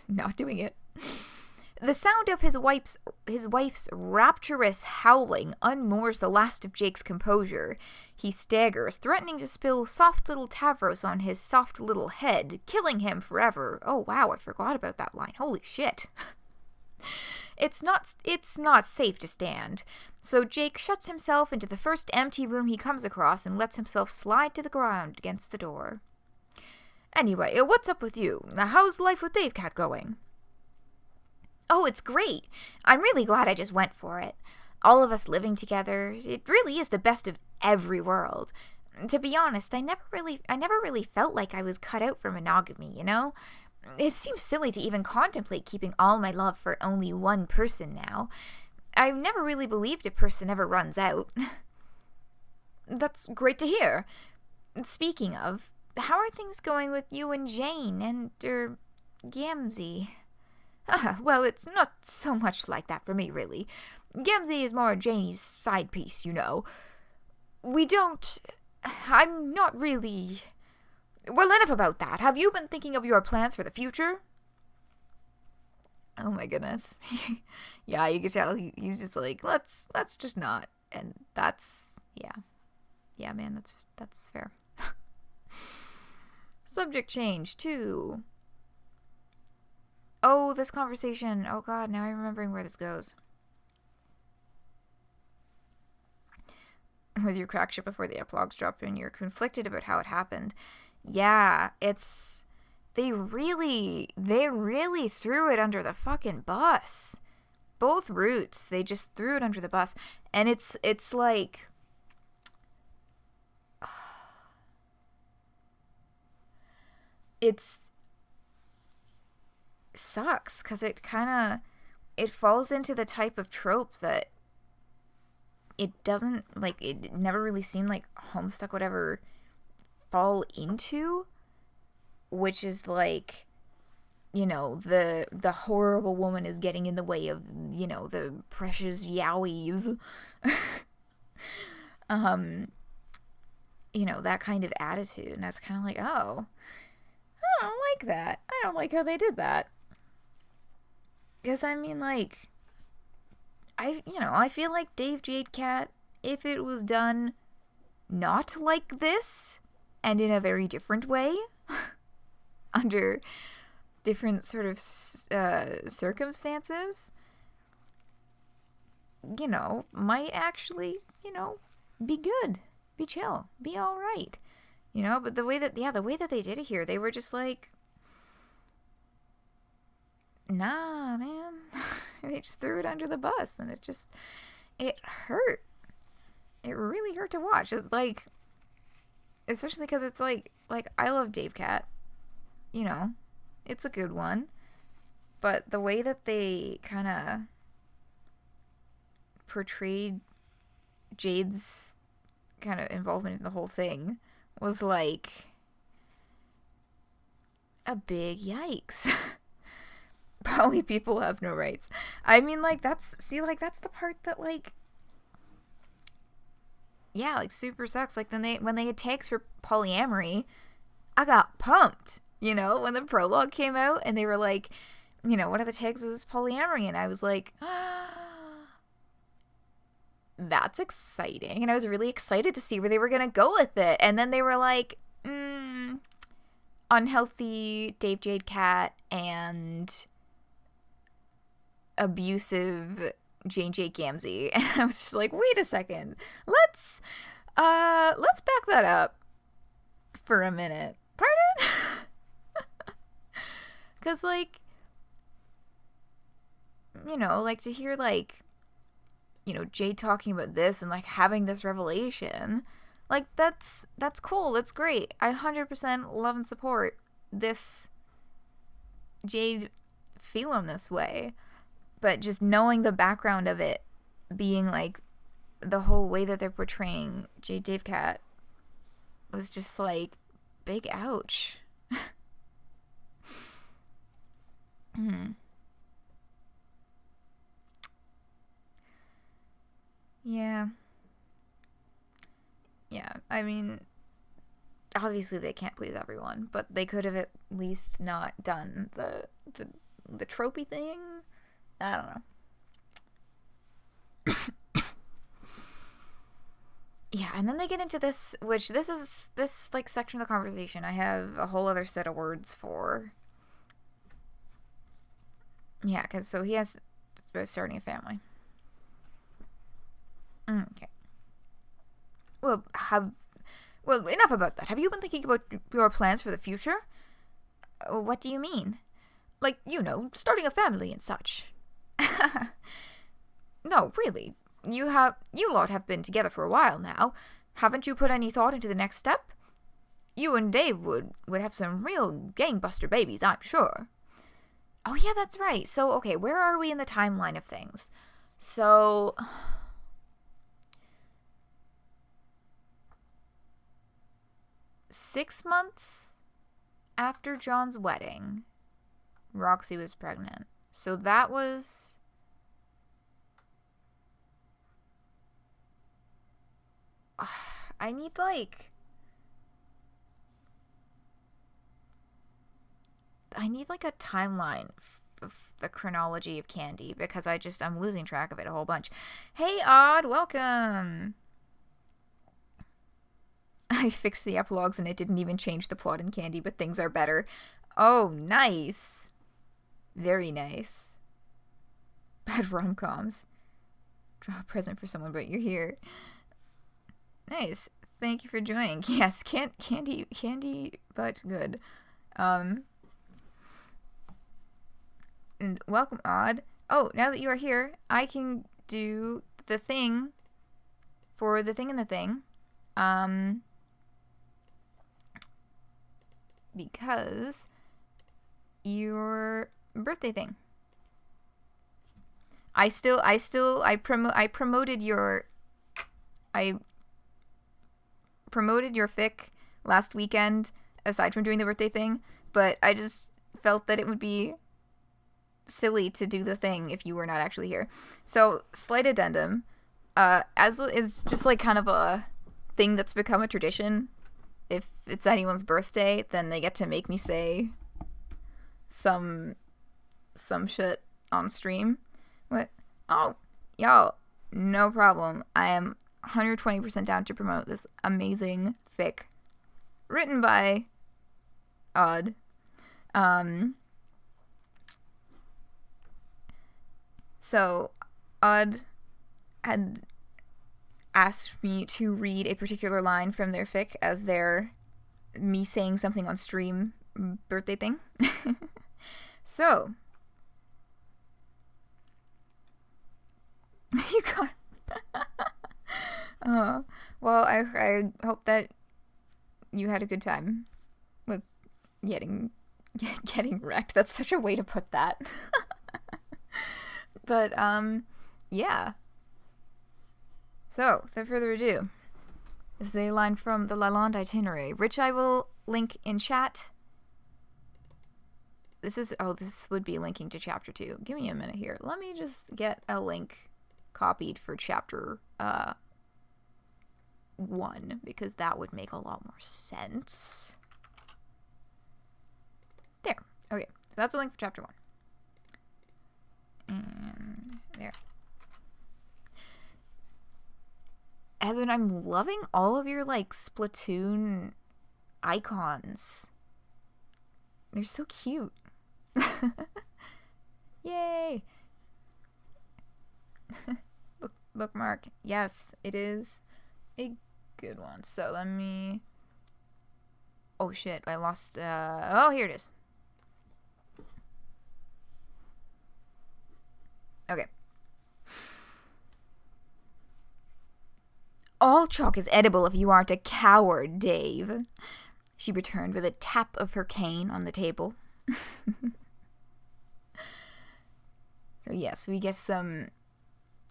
Not doing it. The sound of his wife's rapturous howling unmoors the last of Jake's composure. He staggers, threatening to spill soft little Tavros on his soft little head, killing him forever. Oh wow, I forgot about that line. Holy shit. It's not safe to stand. So Jake shuts himself into the first empty room he comes across and lets himself slide to the ground against the door. Anyway, what's up with you? How's life with Dave Cat going? Oh, it's great. I'm really glad I just went for it. All of us living together, it really is the best of every world. To be honest, I never really felt like I was cut out for monogamy, you know? It seems silly to even contemplate keeping all my love for only one person now. I've never really believed a person ever runs out. That's great to hear. Speaking of, how are things going with you and Jane and, Gamzee? Well, it's not so much like that for me, really. Gamzee is more Janie's side piece, you know. I'm not really... Well, enough about that. Have you been thinking of your plans for the future? Oh my goodness. Yeah, you can tell he's just like, let's just not. And that's, yeah. Yeah, man, that's fair. Subject change, too. Oh, this conversation. Oh god, now I'm remembering where this goes. With your crack shit before the epilogues dropped in, you're conflicted about how it happened. Yeah, they really threw it under the fucking bus. Both routes, they just threw it under the bus. And it's like... It's... sucks, because it falls into the type of trope that it doesn't, like, it never really seemed like Homestuck would ever fall into, which is like, you know, the horrible woman is getting in the way of, you know, the precious yowies. You know, that kind of attitude. And I was kind of like, oh, I don't like that. I don't like how they did that. Because, I mean, like, I feel like Dave Jade Cat, if it was done not like this, and in a very different way, under different sort of circumstances, you know, might actually, you know, be good, be chill, be all right, you know. But the way that they did it here, they were just like, nah, man. They just threw it under the bus, and it hurt. It really hurt to watch. It's like, especially because it's like I love Dave Cat, you know, it's a good one, but the way that they kind of portrayed Jade's kind of involvement in the whole thing was like a big yikes. Poly people have no rights. I mean, like, that's the part that, like, yeah, like, super sucks. Like, when they had tags for polyamory, I got pumped, you know, when the prologue came out, and they were like, you know, one of the tags was polyamory, and I was like, that's exciting. And I was really excited to see where they were going to go with it. And then they were like, unhealthy Dave Jade Cat and abusive Jane J. Gamzee. And I was just like, wait a second. Let's back that up for a minute. Pardon? Because, like, you know, like, to hear, like, you know, Jade talking about this and, like, having this revelation, like, that's cool. That's great. I 100% love and support this Jade feeling this way. But just knowing the background of it being, like, the whole way that they're portraying Jade Davecat was just, like, big ouch. Yeah. Yeah, I mean, obviously they can't please everyone, but they could have at least not done the tropey thing. I don't know. Yeah, and then they get into this, which this like section of the conversation I have a whole other set of words for. Yeah, because so he has about starting a family. Okay. Well, enough about that. Have you been thinking about your plans for the future? What do you mean? Like, you know, starting a family and such. No, really. You lot have been together for a while now. Haven't you put any thought into the next step? You and Dave would have some real gangbuster babies, I'm sure. Oh, yeah, that's right. So, okay, where are we in the timeline of things? So, 6 months after John's wedding, Roxy was pregnant. So that was... I need, like... a timeline of the chronology of Candy, because I'm losing track of it a whole bunch. Hey, Odd, welcome! I fixed the epilogues and it didn't even change the plot in Candy, but things are better. Oh, nice. Very nice. Bad rom-coms. Draw a present for someone, but you're here. Nice. Thank you for joining. Yes, Candy, but good. And welcome, Odd. Oh, now that you are here, I can do the thing for the thing in the thing. Because your birthday thing. I promoted your fic last weekend, aside from doing the birthday thing, but I just felt that it would be silly to do the thing if you were not actually here. So, slight addendum, as is just like kind of a thing that's become a tradition. If it's anyone's birthday, then they get to make me say some shit on stream. What? Oh, y'all, no problem. I am 120% down to promote this amazing fic written by Odd. So Odd had asked me to read a particular line from their fic as their me saying something on stream birthday thing. So you got well, I hope that you had a good time with getting wrecked. That's such a way to put that. But yeah. So, without further ado, this is a line from the Lalande itinerary, which I will link in chat. This would be linking to chapter 2. Give me a minute here. Let me just get a link copied for chapter 1, because that would make a lot more sense. There. Okay, so that's a link for chapter 1. And there. Evan, I'm loving all of your, like, Splatoon icons. They're so cute. Yay! Bookmark. Yes, it is a good one. So let me... Oh shit, I lost... Oh, here it is. Okay. All chalk is edible if you aren't a coward, Dave. She returned with a tap of her cane on the table. So yes, we get some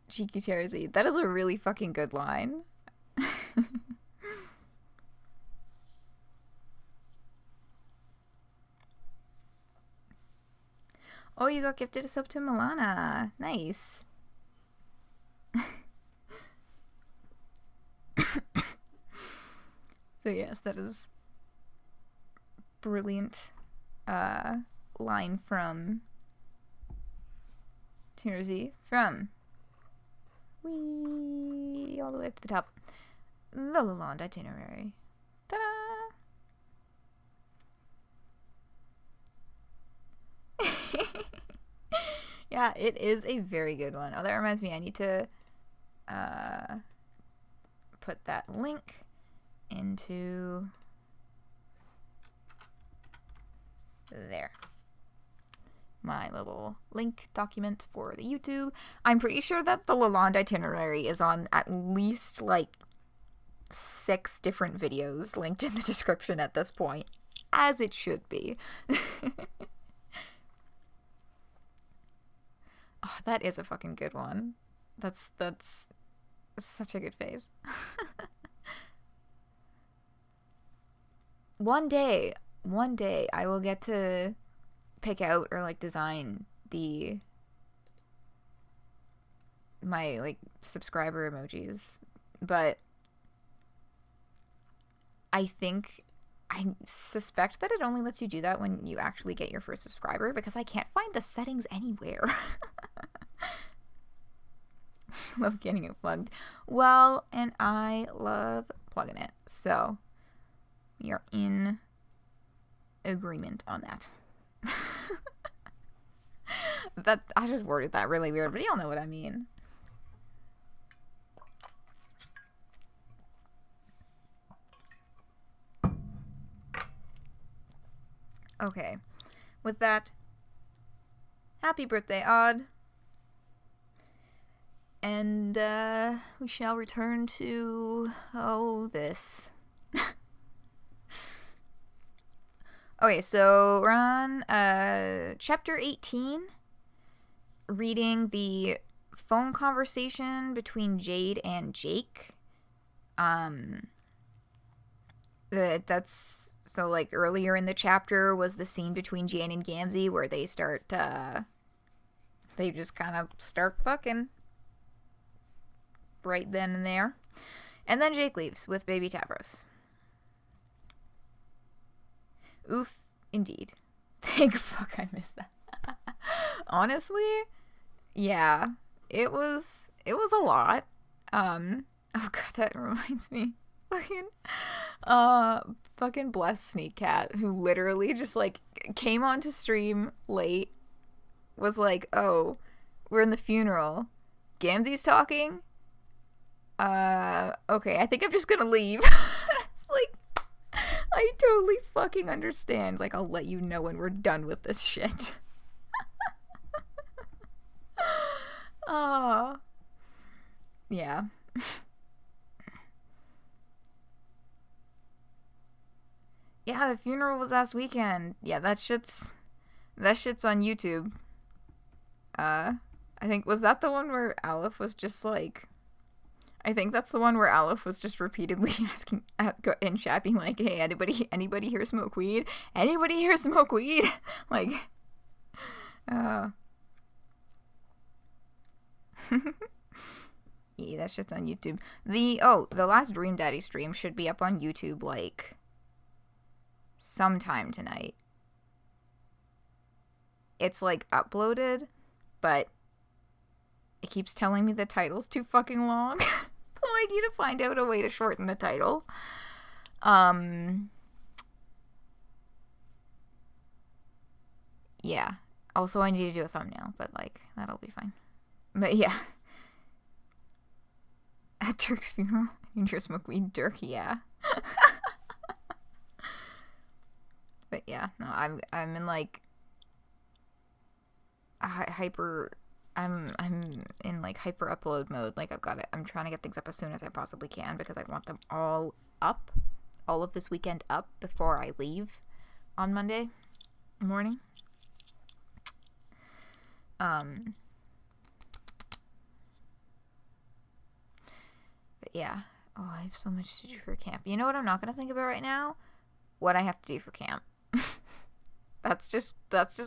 cheeky Tersey. That is a really fucking good line. Oh, you got gifted a sub to Milana. Nice. So yes, that is brilliant line from Tersey from wee all the way up to the top. The Lalonde itinerary. Ta-da! Yeah, it is a very good one. Oh, that reminds me, I need to put that link into there. My little link document for the YouTube. I'm pretty sure that the Lalonde itinerary is on at least like 6 different videos linked in the description at this point, as it should be. Oh, that is a fucking good one. That's such a good phase. One day I will get to pick out or like design my like subscriber emojis, but I suspect that it only lets you do that when you actually get your first subscriber, because I can't find the settings anywhere. Love getting it plugged. Well, and I love plugging it, so we are in agreement on that. That I just worded that really weird, but y'all know what I mean. Okay, with that, happy birthday, Odd. And we shall return to this. Okay, so we're on chapter 18, reading the phone conversation between Jade and Jake. That's so like earlier in the chapter was the scene between Jan and Gamzee where they start they just kind of start fucking right then and there. And then Jake leaves with baby Tavros. Oof, indeed. Thank fuck I missed that. Honestly, yeah, it was a lot. Oh god, that reminds me. Fucking bless Sneak Cat, who literally just like came onto stream late, was like, oh, we're in the funeral. Gamzee's talking? Okay, I think I'm just gonna leave. It's like, I totally fucking understand. Like, I'll let you know when we're done with this shit. Oh. Yeah. Yeah, the funeral was last weekend. Yeah, that shit's on YouTube. I think, was that the one where Aleph was just like, I think that's the one where Aleph was just repeatedly asking in chat, being like, hey, anybody here smoke weed? Anybody here smoke weed? Like, yeah, that shit's on YouTube. The last Dream Daddy stream should be up on YouTube, like, sometime tonight. It's, like, uploaded, but it keeps telling me the title's too fucking long. So I need to find out a way to shorten the title. Yeah. Also, I need to do a thumbnail, but, like, that'll be fine. But, yeah. At Dirk's funeral, you just smoke weed. Dirk, yeah. But, yeah. No, I'm in, like, hyper... I'm in, like, hyper upload mode. Like, I'm trying to get things up as soon as I possibly can because I want them all up. All of this weekend up before I leave on Monday morning. But yeah. Oh, I have so much to do for camp. You know what I'm not going to think about right now? What I have to do for camp. That's just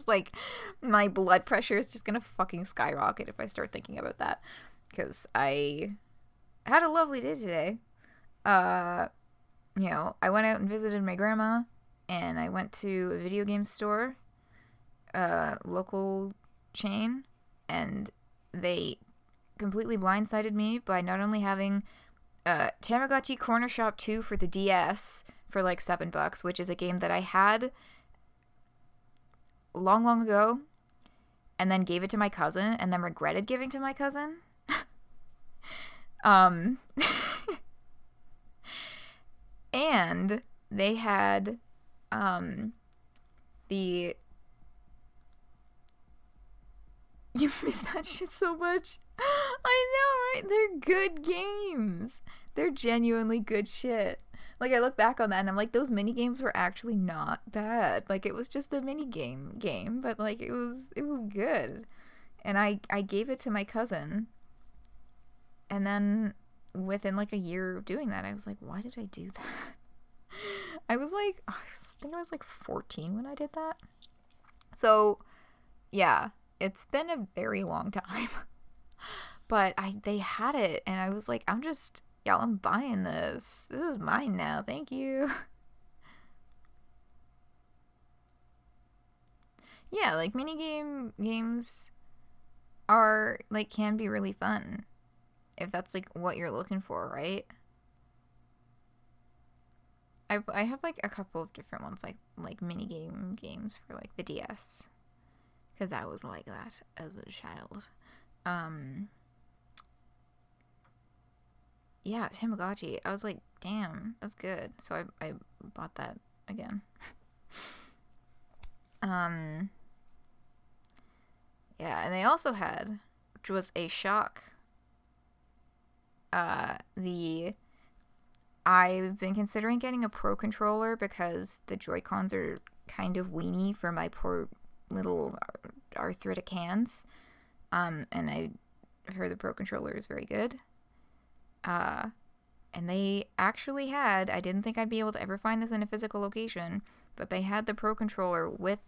like my blood pressure is just going to fucking skyrocket if I start thinking about that. Because I had a lovely day today. You know, I went out and visited my grandma, and I went to a video game store, local chain, and they completely blindsided me by not only having Tamagotchi Corner Shop 2 for the DS for like $7, which is a game that I had long ago, and then gave it to my cousin, and then regretted giving to my cousin. And they had the... You miss that shit so much. I know, right? They're good games. They're genuinely good shit. Like, I look back on that and I'm like, those mini games were actually not bad. Like, it was just a mini game, but like it was good. And I gave it to my cousin. And then within like a year of doing that, I was like, why did I do that? I was like, I think I was like 14 when I did that. So, yeah, it's been a very long time. But they had it, and I was like, I'm buying this. This is mine now. Thank you. Yeah, like games are like can be really fun if that's like what you're looking for, right? I have like a couple of different ones, like mini games for like the DS, because I was like that as a child. Yeah, Tamagotchi. I was like, damn, that's good. So I bought that again. Yeah, and they also had, which was a shock, I've been considering getting a Pro controller because the Joy-Cons are kind of weenie for my poor little arthritic hands. And I heard the Pro controller is very good. And they actually had, I didn't think I'd be able to ever find this in a physical location, but they had the Pro controller with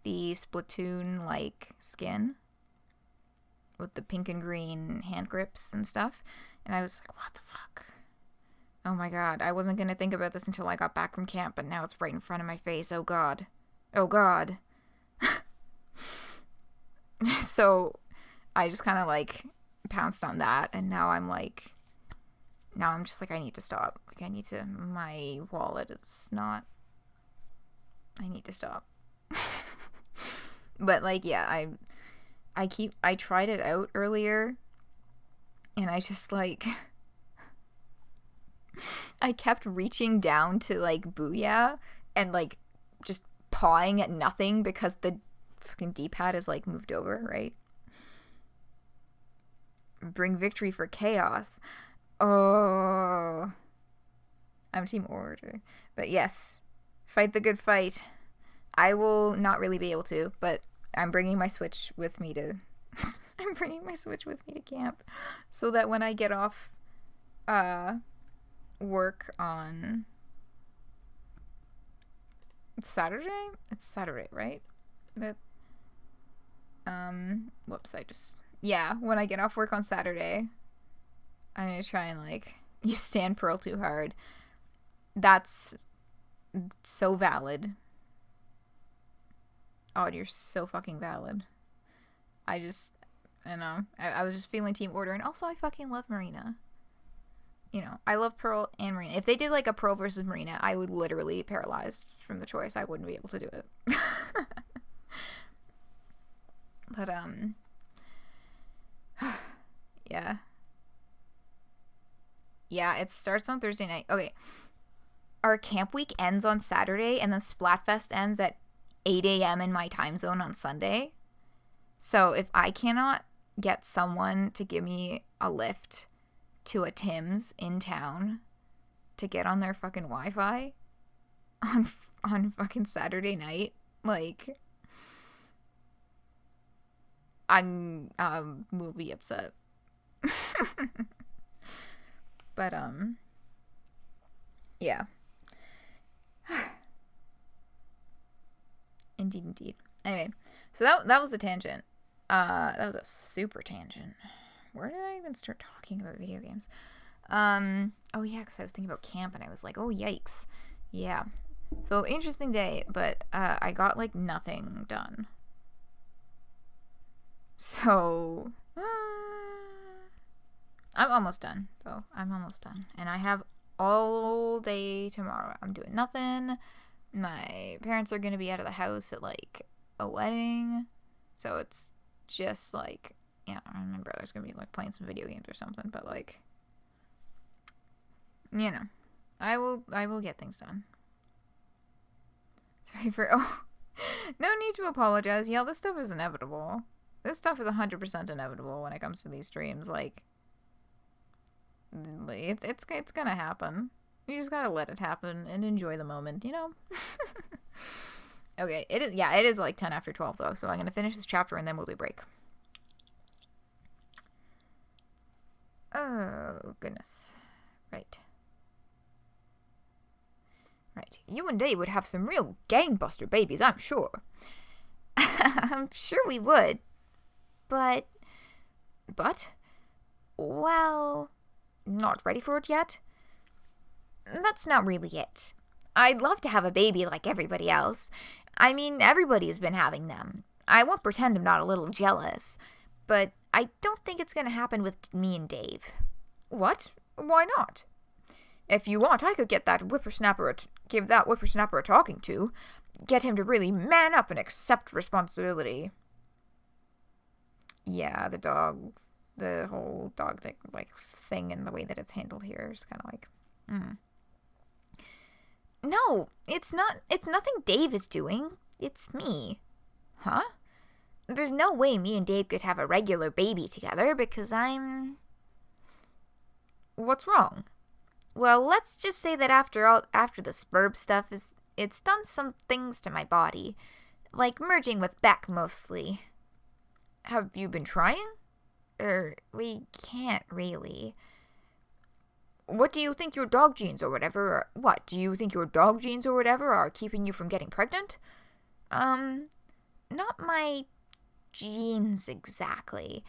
the Splatoon-like skin, with the pink and green hand grips and stuff, and I was like, what the fuck? Oh my god, I wasn't gonna think about this until I got back from camp, but now it's right in front of my face. Oh god. Oh god. So, I just kind of, like, pounced on that, and now I'm just like, I need to stop. Like, my wallet is not, I need to stop. But, like, yeah, I tried it out earlier, and I just, like, I kept reaching down to, like, Booyah, and, like, just pawing at nothing because the fucking D-pad is, like, moved over, right? Bring victory for chaos. Oh. I'm Team Order. But yes, fight the good fight. I will not really be able to, but I'm bringing my Switch with me to... I'm bringing my Switch with me to camp, so that when I get off work on Saturday? It's Saturday, right? Whoops, yeah, when I get off work on Saturday, I'm gonna try and, like, you stand Pearl too hard. That's so valid. Oh, you're so fucking valid. I know. I was just feeling Team Order, and also I fucking love Marina. you know, I love Pearl and Marina. If they did like a Pearl versus Marina, I would literally paralyzed from the choice. I wouldn't be able to do it. But yeah. Yeah, it starts on Thursday night. Okay. Our camp week ends on Saturday, and then Splatfest ends at 8 a.m. in my time zone on Sunday. So if I cannot get someone to give me a lift to a Tim's in town to get on their fucking Wi-Fi on fucking Saturday night, like, will be upset. But yeah. Indeed. Anyway, so that was a tangent. That was a super tangent. Where did I even start talking about video games? Oh yeah, because I was thinking about camp and I was like, oh yikes. Yeah. So interesting day, but I got like nothing done. So I'm almost done, though. I'm almost done. And I have all day tomorrow. I'm doing nothing. My parents are going to be out of the house at, like, a wedding. So it's just, like, yeah, my brother's going to be, like, playing some video games or something. But, like, you know, I will get things done. Sorry for, no need to apologize. Yeah, this stuff is inevitable. This stuff is 100% inevitable when it comes to these streams. Like, it's gonna happen. You just gotta let it happen and enjoy the moment, you know? Okay, it is like 10 after 12 though, so I'm gonna finish this chapter and then we'll do break. Oh, goodness. Right. You and Dave would have some real gangbuster babies, I'm sure. I'm sure we would. But, well, not ready for it yet? That's not really it. I'd love to have a baby like everybody else. I mean, everybody's been having them. I won't pretend I'm not a little jealous. But I don't think it's gonna happen with me and Dave. What? Why not? If you want, I could give that whippersnapper a talking to. Get him to really man up and accept responsibility. Yeah, the whole dog thing and the way that it's handled here is kind of like, No, it's nothing Dave is doing. It's me. Huh? There's no way me and Dave could have a regular baby together because What's wrong? Well, let's just say that after the spurb stuff it's done some things to my body. Like merging with Beck mostly. Have you been trying? We can't really. What do you think your dog genes or whatever are keeping you from getting pregnant? Not my genes exactly.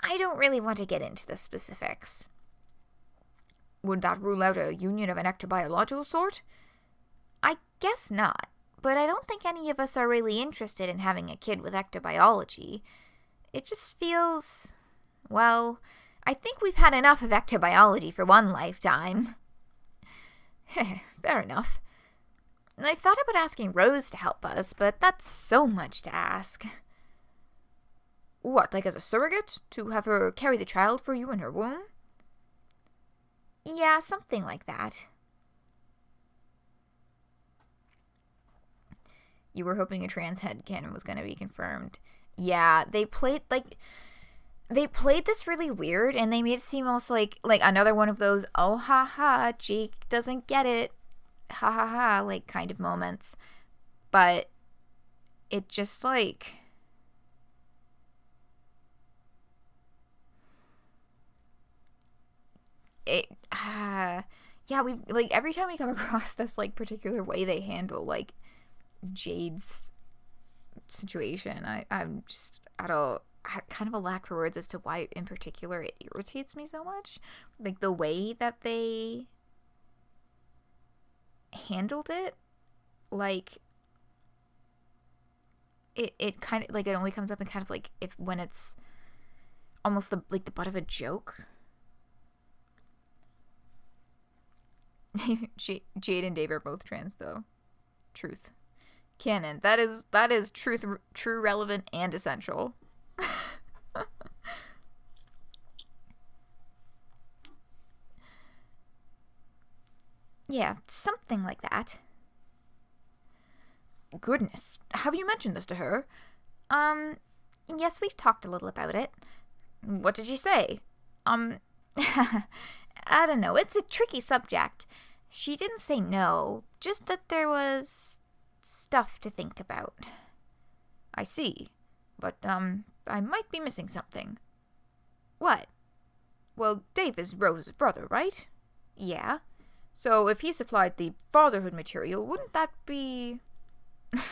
I don't really want to get into the specifics. Would that rule out a union of an ectobiological sort? I guess not, but I don't think any of us are really interested in having a kid with ectobiology. It just feels, well, I think we've had enough of ectobiology for one lifetime. Fair enough. I thought about asking Rose to help us, but that's so much to ask. What, like as a surrogate? To have her carry the child for you in her womb? Yeah, something like that. You were hoping a trans headcanon was going to be confirmed. Yeah, they played this really weird, and they made it seem almost like another one of those, oh ha ha, Jake doesn't get it, ha ha ha, like kind of moments. But it just like, it, yeah, we like every time we come across this like particular way they handle like Jade's situation, I'm just at a kind of a lack for words as to why in particular it irritates me so much. Like the way that they handled it, like it kind of like it only comes up in kind of like when it's almost the butt of a joke. Jade and Dave are both trans, though. Truth. Canon. That is truth, true, relevant, and essential. Yeah, something like that. Goodness, have you mentioned this to her? Yes, we've talked a little about it. What did she say? I don't know, it's a tricky subject. She didn't say no, just that there was stuff to think about. I see, but, I might be missing something. What? Well, Dave is Rose's brother, right? Yeah. So if he supplied the fatherhood material, wouldn't that be...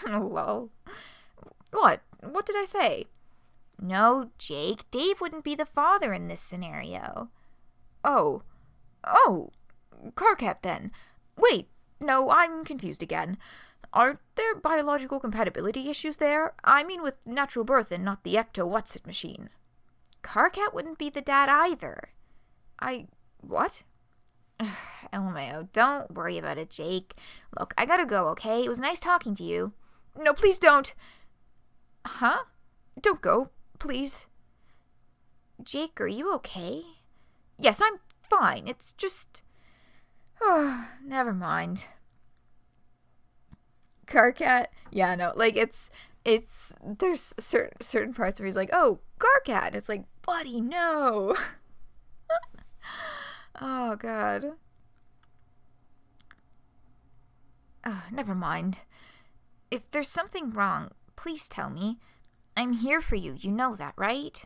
Lol. What? What did I say? No, Jake, Dave wouldn't be the father in this scenario. Oh, Carcat then. Wait, no, I'm confused again. Aren't there biological compatibility issues there? I mean with natural birth and not the ecto-what's-it machine. Carcat wouldn't be the dad either. What? LMAO, don't worry about it, Jake. Look, I gotta go, okay? It was nice talking to you. No, please don't. Huh? Don't go, please. Jake, are you okay? Yes, I'm fine. It's just... never mind. Carcat? Yeah, no, like, it's... There's certain parts where he's like, oh, Carcat! It's like, buddy, no! Oh, God. Never mind. If there's something wrong, please tell me. I'm here for you, you know that, right?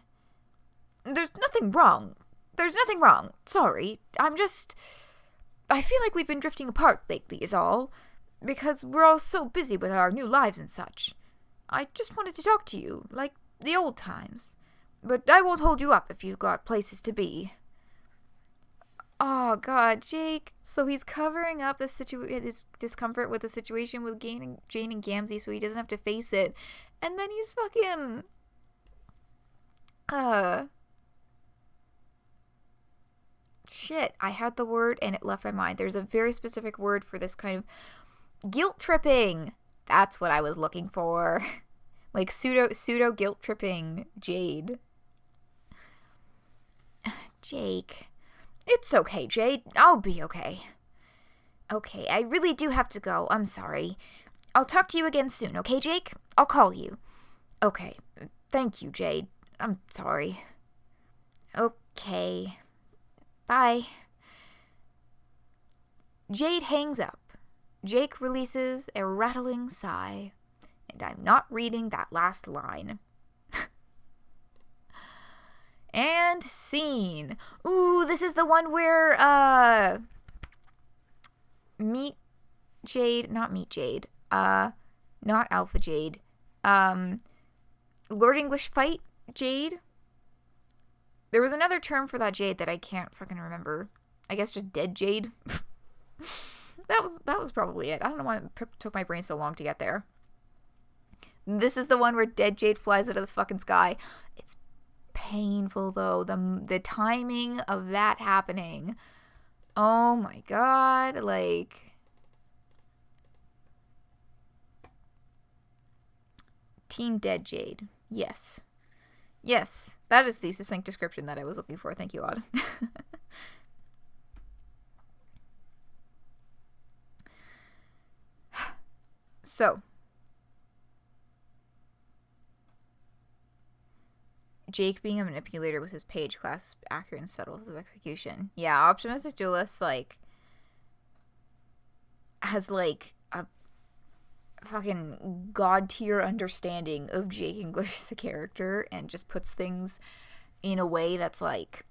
There's nothing wrong. There's nothing wrong. Sorry. I feel like we've been drifting apart lately is all. Because we're all so busy with our new lives and such. I just wanted to talk to you, like the old times. But I won't hold you up if you've got places to be. Oh, God, Jake. So he's covering up his discomfort with the situation with Jane and Gamzee so he doesn't have to face it. And then he's fucking... Shit, I had the word and it left my mind. There's a very specific word for this kind of... Guilt tripping! That's what I was looking for. Like pseudo guilt tripping Jade. Jake... It's okay, Jade. I'll be okay. Okay, I really do have to go. I'm sorry. I'll talk to you again soon, okay, Jake? I'll call you. Okay. Thank you, Jade. I'm sorry. Okay. Bye. Jade hangs up. Jake releases a rattling sigh. And I'm not reading that last line. And scene. Ooh, this is the one where, not Alpha Jade. Lord English fight Jade. There was another term for that Jade that I can't fucking remember. I guess just dead Jade. That was probably it. I don't know why it took my brain so long to get there. This is the one where dead Jade flies out of the fucking sky. It's painful though, the timing of that happening. Oh my God, like Teen Dead Jade. Yes, that is the succinct description that I was looking for. Thank you, Odd. So Jake being a manipulator with his page class, accurate and subtle with his execution. Yeah, Optimistic Duelist, like, has, like, a fucking god-tier understanding of Jake English as a character and just puts things in a way that's, like,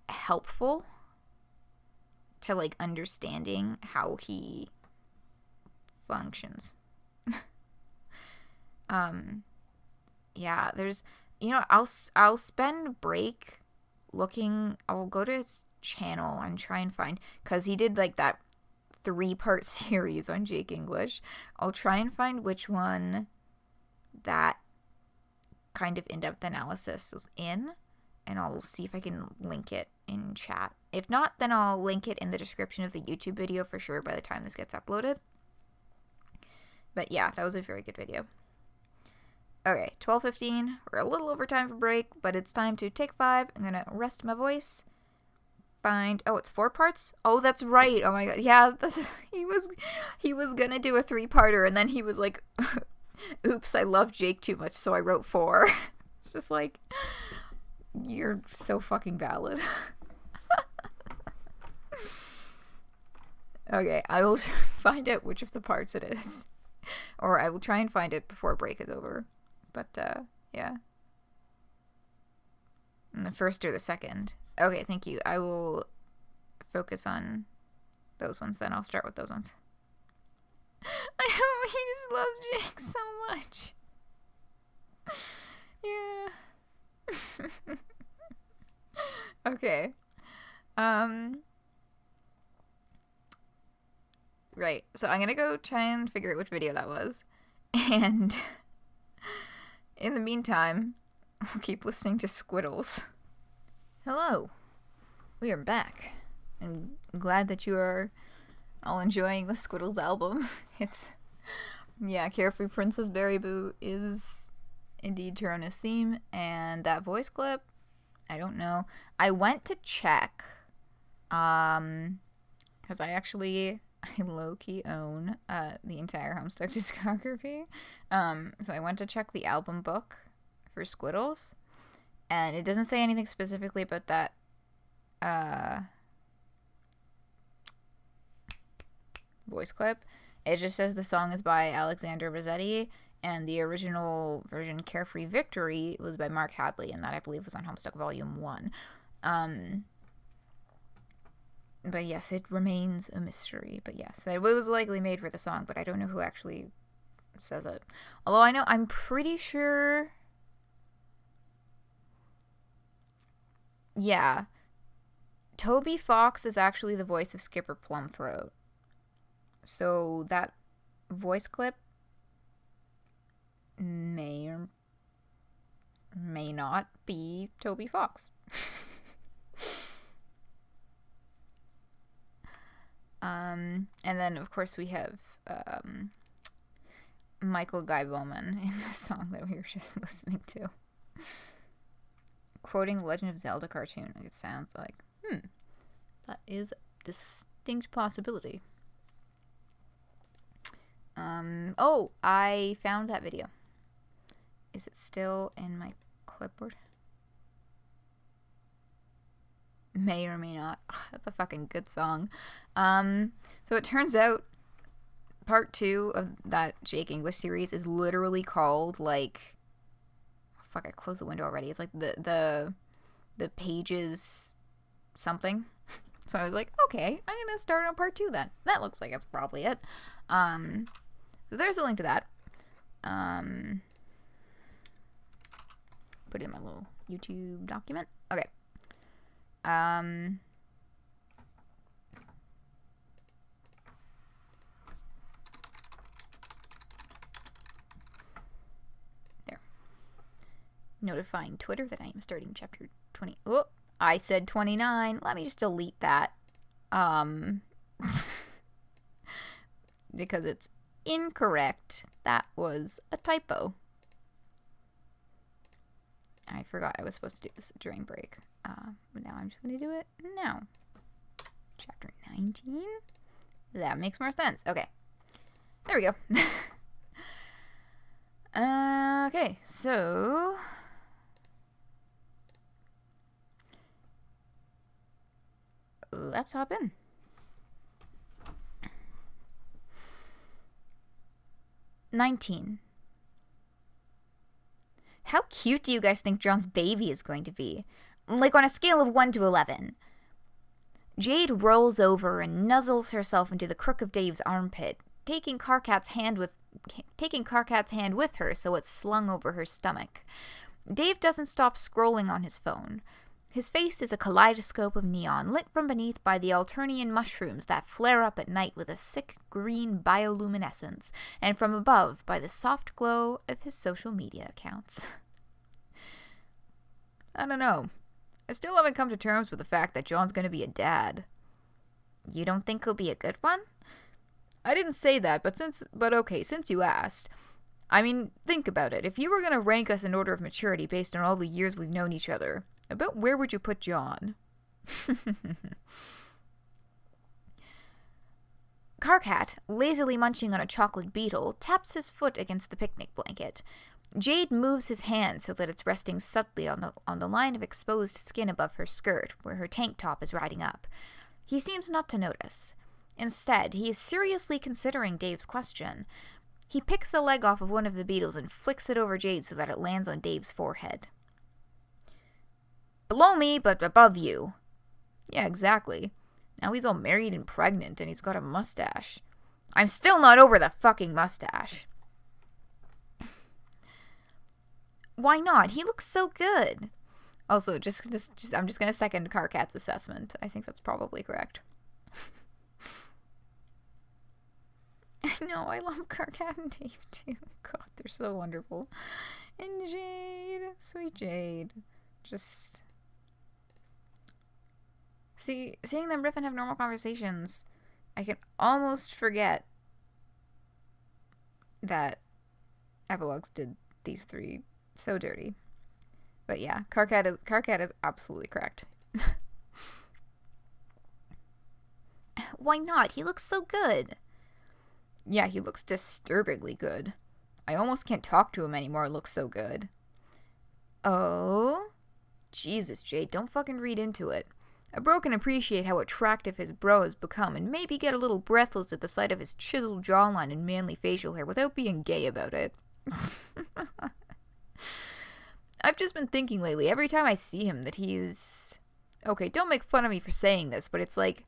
helpful to, like, understanding how he functions. Yeah, there's, I'll spend break looking, I'll go to his channel and try and find, because he did, like, that 3-part series on Jake English. I'll try and find which one that kind of in-depth analysis was in, and I'll see if I can link it in chat. If not, then I'll link it in the description of the YouTube video for sure by the time this gets uploaded. But yeah, that was a very good video. Okay, 12:15. We're a little over time for break, but it's time to take 5. I'm gonna rest my voice. Oh, it's 4 parts? Oh, that's right. Oh my god. Yeah, he was gonna do a 3-parter, and then he was like, oops, I love Jake too much, so I wrote 4. It's just like, you're so fucking valid. Okay, I will find out which of the parts it is. Or I will try and find it before break is over. But, yeah. And the first or the second. Okay, thank you. I will focus on those ones then. I'll start with those ones. I know, he just loves Jake so much. Yeah. Okay. Right. So I'm gonna go try and figure out which video that was. And in the meantime, we'll keep listening to Squiddles. Hello, we are back. I'm glad that you are all enjoying the Squiddles album. Yeah, Carefree Princess Berry Boo is indeed Toronto's theme, and that voice clip, I don't know. I went to check, because I low-key own the entire Homestuck discography. So I went to check the album book for Squiddles. And it doesn't say anything specifically about that voice clip. It just says the song is by Alexander Rossetti, and the original version, Carefree Victory, was by Mark Hadley, and that I believe was on Homestuck Volume 1. But yes, it remains a mystery. But yes, it was likely made for the song, but I don't know who actually says it. Although I'm pretty sure... Yeah, Toby Fox is actually the voice of Skipper Plumthroat. So that voice clip may or may not be Toby Fox. And then, of course, we have Michael Guy Bowman in the song that we were just listening to. Quoting the Legend of Zelda cartoon. It sounds like, that is a distinct possibility. Oh, I found that video. Is it still in my clipboard? May or may not. Oh, that's a fucking good song. So it turns out part 2 of that Jake English series is literally called, like... Fuck, I closed the window already. It's like the pages something. So I was like, okay, I'm gonna start on part 2 then. That looks like it's probably it. So there's a link to that. Put it in my little YouTube document. Okay. Notifying Twitter that I am starting chapter 20. Oh, I said 29. Let me just delete that. Because it's incorrect. That was a typo. I forgot I was supposed to do this during break. But now I'm just going to do it now. Chapter 19? That makes more sense. Okay. There we go. Okay, so... let's hop in. "19. How cute do you guys think John's baby is going to be? Like on a scale of 1 to 11. Jade rolls over and nuzzles herself into the crook of Dave's armpit, taking Carcat's hand with her so it's slung over her stomach. Dave doesn't stop scrolling on his phone. His face is a kaleidoscope of neon, lit from beneath by the Alternian mushrooms that flare up at night with a sick green bioluminescence, and from above by the soft glow of his social media accounts. I don't know. I still haven't come to terms with the fact that John's gonna be a dad. You don't think he'll be a good one? I didn't say that, but okay, since you asked. I mean, think about it. If you were gonna rank us in order of maturity based on all the years we've known each other, about where would you put John? Karkat, lazily munching on a chocolate beetle, taps his foot against the picnic blanket. Jade moves his hand so that it's resting subtly on the line of exposed skin above her skirt, where her tank top is riding up. He seems not to notice. Instead, he is seriously considering Dave's question. He picks a leg off of one of the beetles and flicks it over Jade so that it lands on Dave's forehead. Below me, but above you. Yeah, exactly. Now he's all married and pregnant, and he's got a mustache. I'm still not over the fucking mustache. Why not? He looks so good. Also, I'm just gonna second Karkat's assessment. I think that's probably correct. I know, I love Karkat and Dave too. God, they're so wonderful. And Jade, sweet Jade. Just seeing them riff and have normal conversations, I can almost forget that Epilogues did these three so dirty. But yeah, Karkat is absolutely correct. Why not? He looks so good. Yeah, he looks disturbingly good. I almost can't talk to him anymore, it looks so good. Oh? Jesus, Jade, don't fucking read into it. A bro can appreciate how attractive his bro has become and maybe get a little breathless at the sight of his chiseled jawline and manly facial hair without being gay about it. I've just been thinking lately, every time I see him, that he's... Okay, don't make fun of me for saying this, but it's like...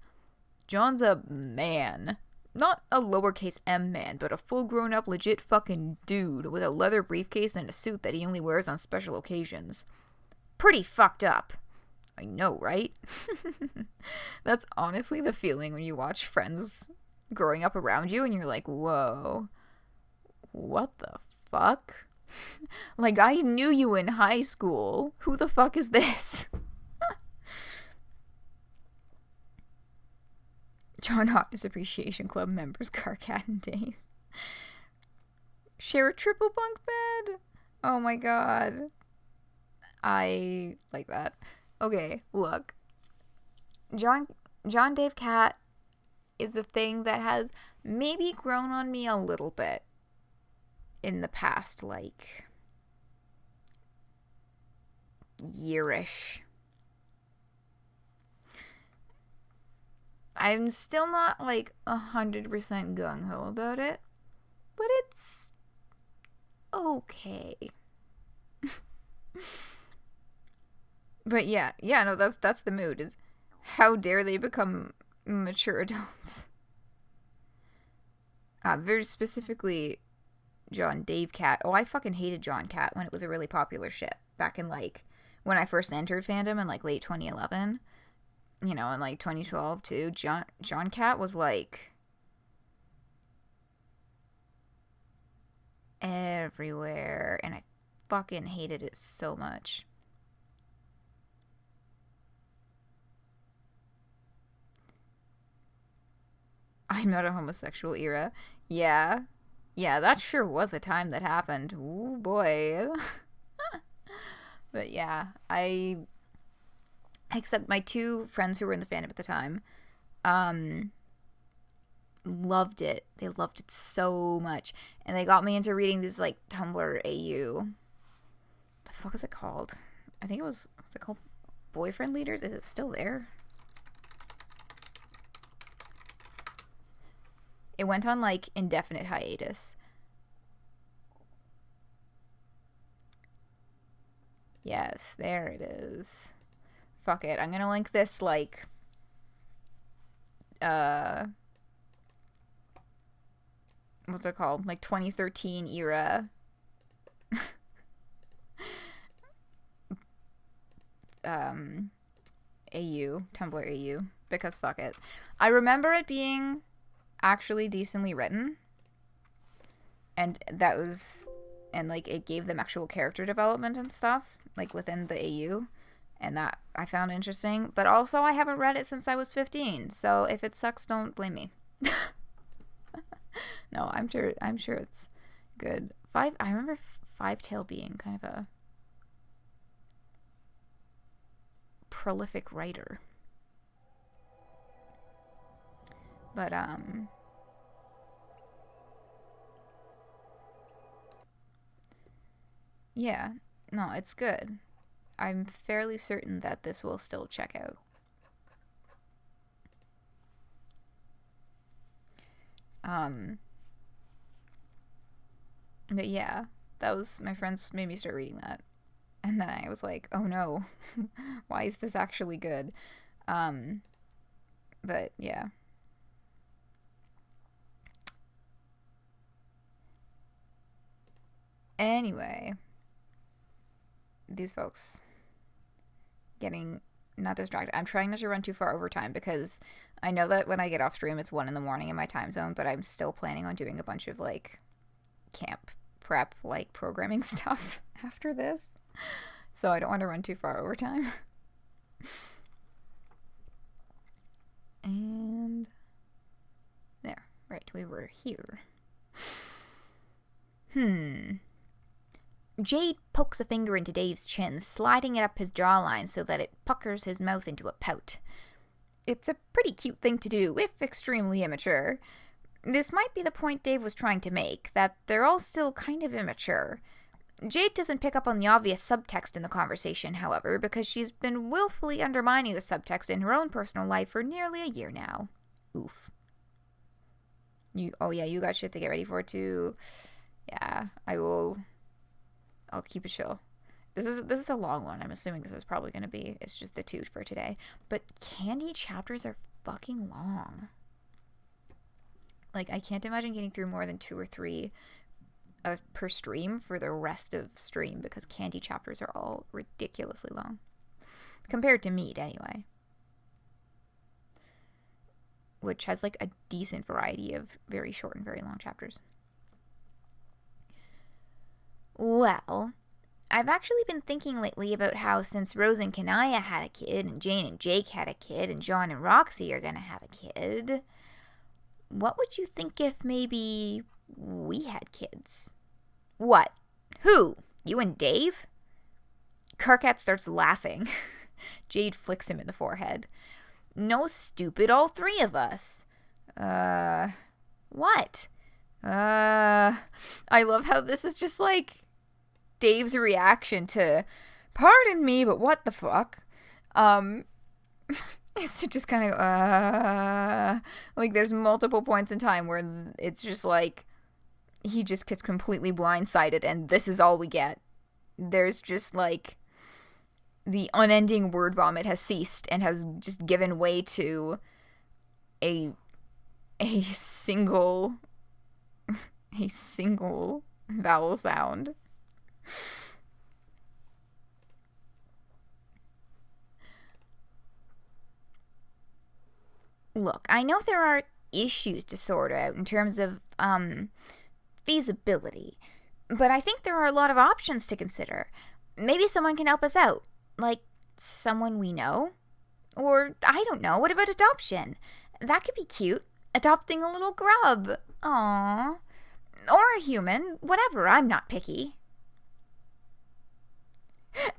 John's a man. Not a lowercase m man, but a full grown up legit fucking dude with a leather briefcase and a suit that he only wears on special occasions. Pretty fucked up. I know, right? That's honestly the feeling when you watch friends growing up around you and you're like, whoa, what the fuck? Like, I knew you in high school. Who the fuck is this? John Hotness Appreciation Club members Karkat and Dave share a triple bunk bed. Oh my god. I like that. Okay, look. John Dave Cat is a thing that has maybe grown on me a little bit in the past, like, yearish. I'm still not, like, 100% gung-ho about it, but it's okay. But yeah, no, that's the mood, is how dare they become mature adults. Very specifically, John Dave Cat. Oh, I fucking hated John Cat when it was a really popular ship back in, like, when I first entered fandom in, like, late 2011. You know, in, like, 2012, too. John Cat was, like, everywhere, and I fucking hated it so much. I'm not a homosexual era. Yeah, that sure was a time that happened. Ooh, boy. But yeah, except my two friends who were in the fandom at the time, loved it. They loved it so much. And they got me into reading these, like, Tumblr AU. The fuck is it called? I think what's it called? Boyfriend Leaders? Is it still there? It went on, like, indefinite hiatus. Yes, there it is. Fuck it. I'm gonna link this, like, what's it called? Like, 2013 era. Tumblr AU. Because fuck it. I remember it being actually decently written, and like, it gave them actual character development and stuff, like, within the AU, And that I found interesting. But also, I haven't read it since I was 15. So if it sucks, don't blame me. No, I'm sure it's good. I remember Five Tail being kind of a prolific writer. But yeah, no, it's good. I'm fairly certain that this will still check out. But yeah, that was, my friends made me start reading that. And then I was like, oh no, why is this actually good? But yeah. Anyway, these folks getting not distracted. I'm trying not to run too far over time because I know that when I get off stream it's 1 a.m. in my time zone, but I'm still planning on doing a bunch of like camp prep like programming stuff after this, so I don't want to run too far over time. And there, right, we were here. Jade pokes a finger into Dave's chin, sliding it up his jawline so that it puckers his mouth into a pout. It's a pretty cute thing to do, if extremely immature. This might be the point Dave was trying to make, that they're all still kind of immature. Jade doesn't pick up on the obvious subtext in the conversation, however, because she's been willfully undermining the subtext in her own personal life for nearly a year now. Oof. You got shit to get ready for too. Yeah, I'll keep it chill. This is a long one. I'm assuming this is probably going to be, it's just the 2 for today. But Candy chapters are fucking long. Like, I can't imagine getting through more than 2 or 3 per stream for the rest of stream, because Candy chapters are all ridiculously long. Compared to Mead, anyway. Which has, like, a decent variety of very short and very long chapters. Well, I've actually been thinking lately about how since Rose and Kanaya had a kid, and Jane and Jake had a kid, and John and Roxy are gonna have a kid, what would you think if maybe we had kids? What? Who? You and Dave? Karkat starts laughing. Jade flicks him in the forehead. No, stupid, all 3 of us. What? I love how this is just like Dave's reaction to, pardon me, but what the fuck? It's just kind of, like there's multiple points in time where it's just like, he just gets completely blindsided and this is all we get. There's just like, the unending word vomit has ceased and has just given way to a single vowel sound. Look, I know there are issues to sort out in terms of feasibility, but I think there are a lot of options to consider. Maybe someone can help us out, like someone we know, or I don't know, what about adoption? That could be cute. Adopting a little grub. Aww. Or a human. Whatever, I'm not picky.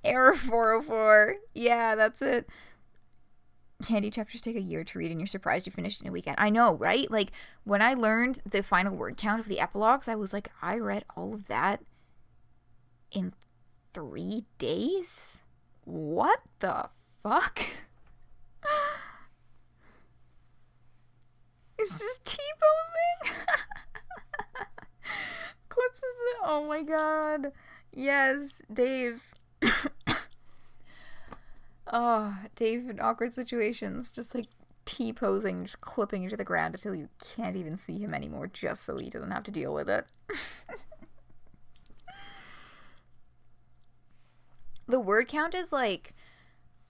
Error 404. Yeah, that's it. Candy chapters take a year to read and you're surprised you finished in a weekend. I know, right? Like, when I learned the final word count of the epilogues, I was like, I read all of that in 3 days? What the fuck? It's just T-posing. Clips of the, oh my god. Yes, Dave. Oh, Dave in awkward situations, just like T-posing, just clipping into the ground until you can't even see him anymore, just so he doesn't have to deal with it. The word count is like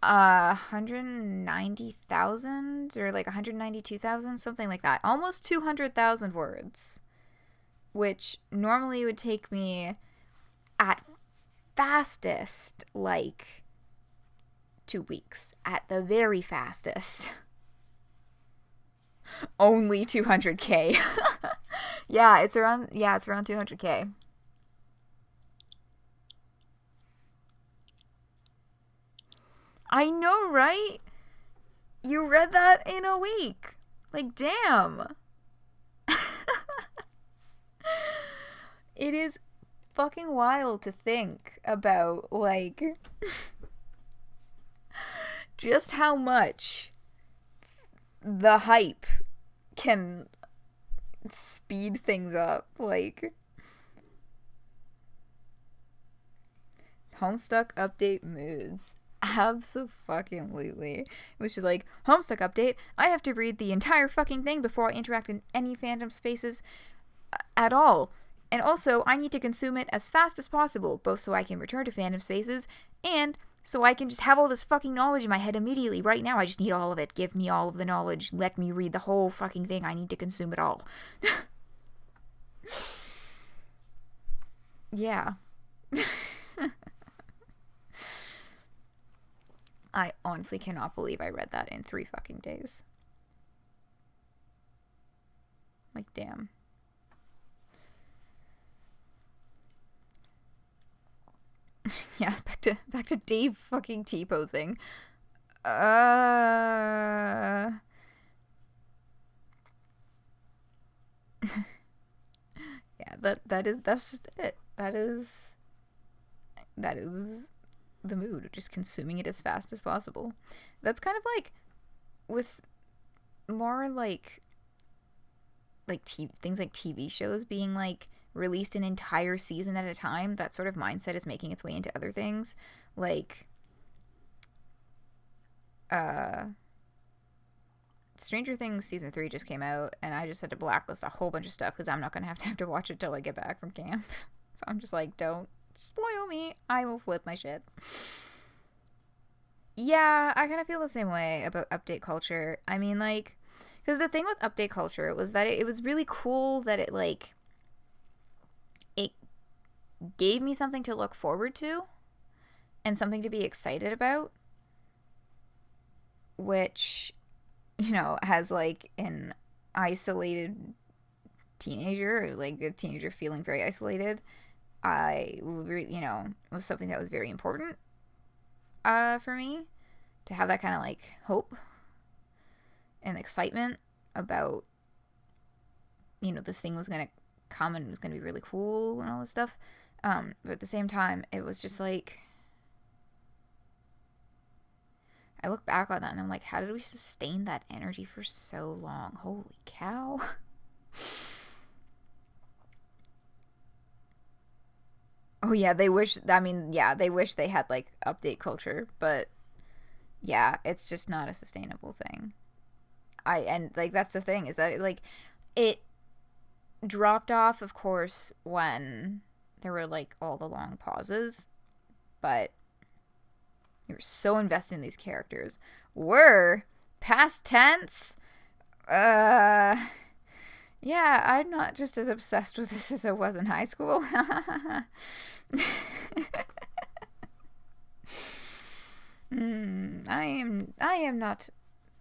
190,000 or like 192,000, something like that. Almost 200,000 words, which normally would take me at fastest like 2 weeks at the very fastest. Only 200k. Yeah, it's around 200k. I know, right? You read that in a week. Like, damn. It is fucking wild to think about, like, just how much the hype can speed things up. Like, Homestuck update moods. Abso-fucking-lutely. It was just like, Homestuck update, I have to read the entire fucking thing before I interact in any fandom spaces at all. And also, I need to consume it as fast as possible, both so I can return to fandom spaces, and so I can just have all this fucking knowledge in my head immediately. Right now, I just need all of it. Give me all of the knowledge. Let me read the whole fucking thing. I need to consume it all. Yeah. I honestly cannot believe I read that in 3 fucking days. Like, damn. Yeah, back to Dave fucking T-posing. Yeah, that's just it. That is the mood of just consuming it as fast as possible. That's kind of like with more like things like TV shows being like released an entire season at a time. That sort of mindset is making its way into other things, like Stranger Things season 3 just came out, and I just had to blacklist a whole bunch of stuff because I'm not gonna have time to watch it till I get back from camp. So I'm just like, don't spoil me. I will flip my shit. Yeah, I kind of feel the same way about update culture. I mean, like, because the thing with update culture was that it was really cool that it, like, it gave me something to look forward to and something to be excited about, which, you know, has, like, an isolated teenager, like, a teenager feeling very isolated, you know, was something that was very important for me, to have that kind of, like, hope and excitement about, you know, this thing was going to come and it was going to be really cool and all this stuff. But at the same time, it was just like, I look back on that and I'm like, how did we sustain that energy for so long? Holy cow. Oh yeah, they wish they had like update culture, but yeah, it's just not a sustainable thing. And like that's the thing, is that it dropped off, of course, when there were like all the long pauses, but you were so invested in these characters. We're past tense. Yeah, I'm not just as obsessed with this as I was in high school.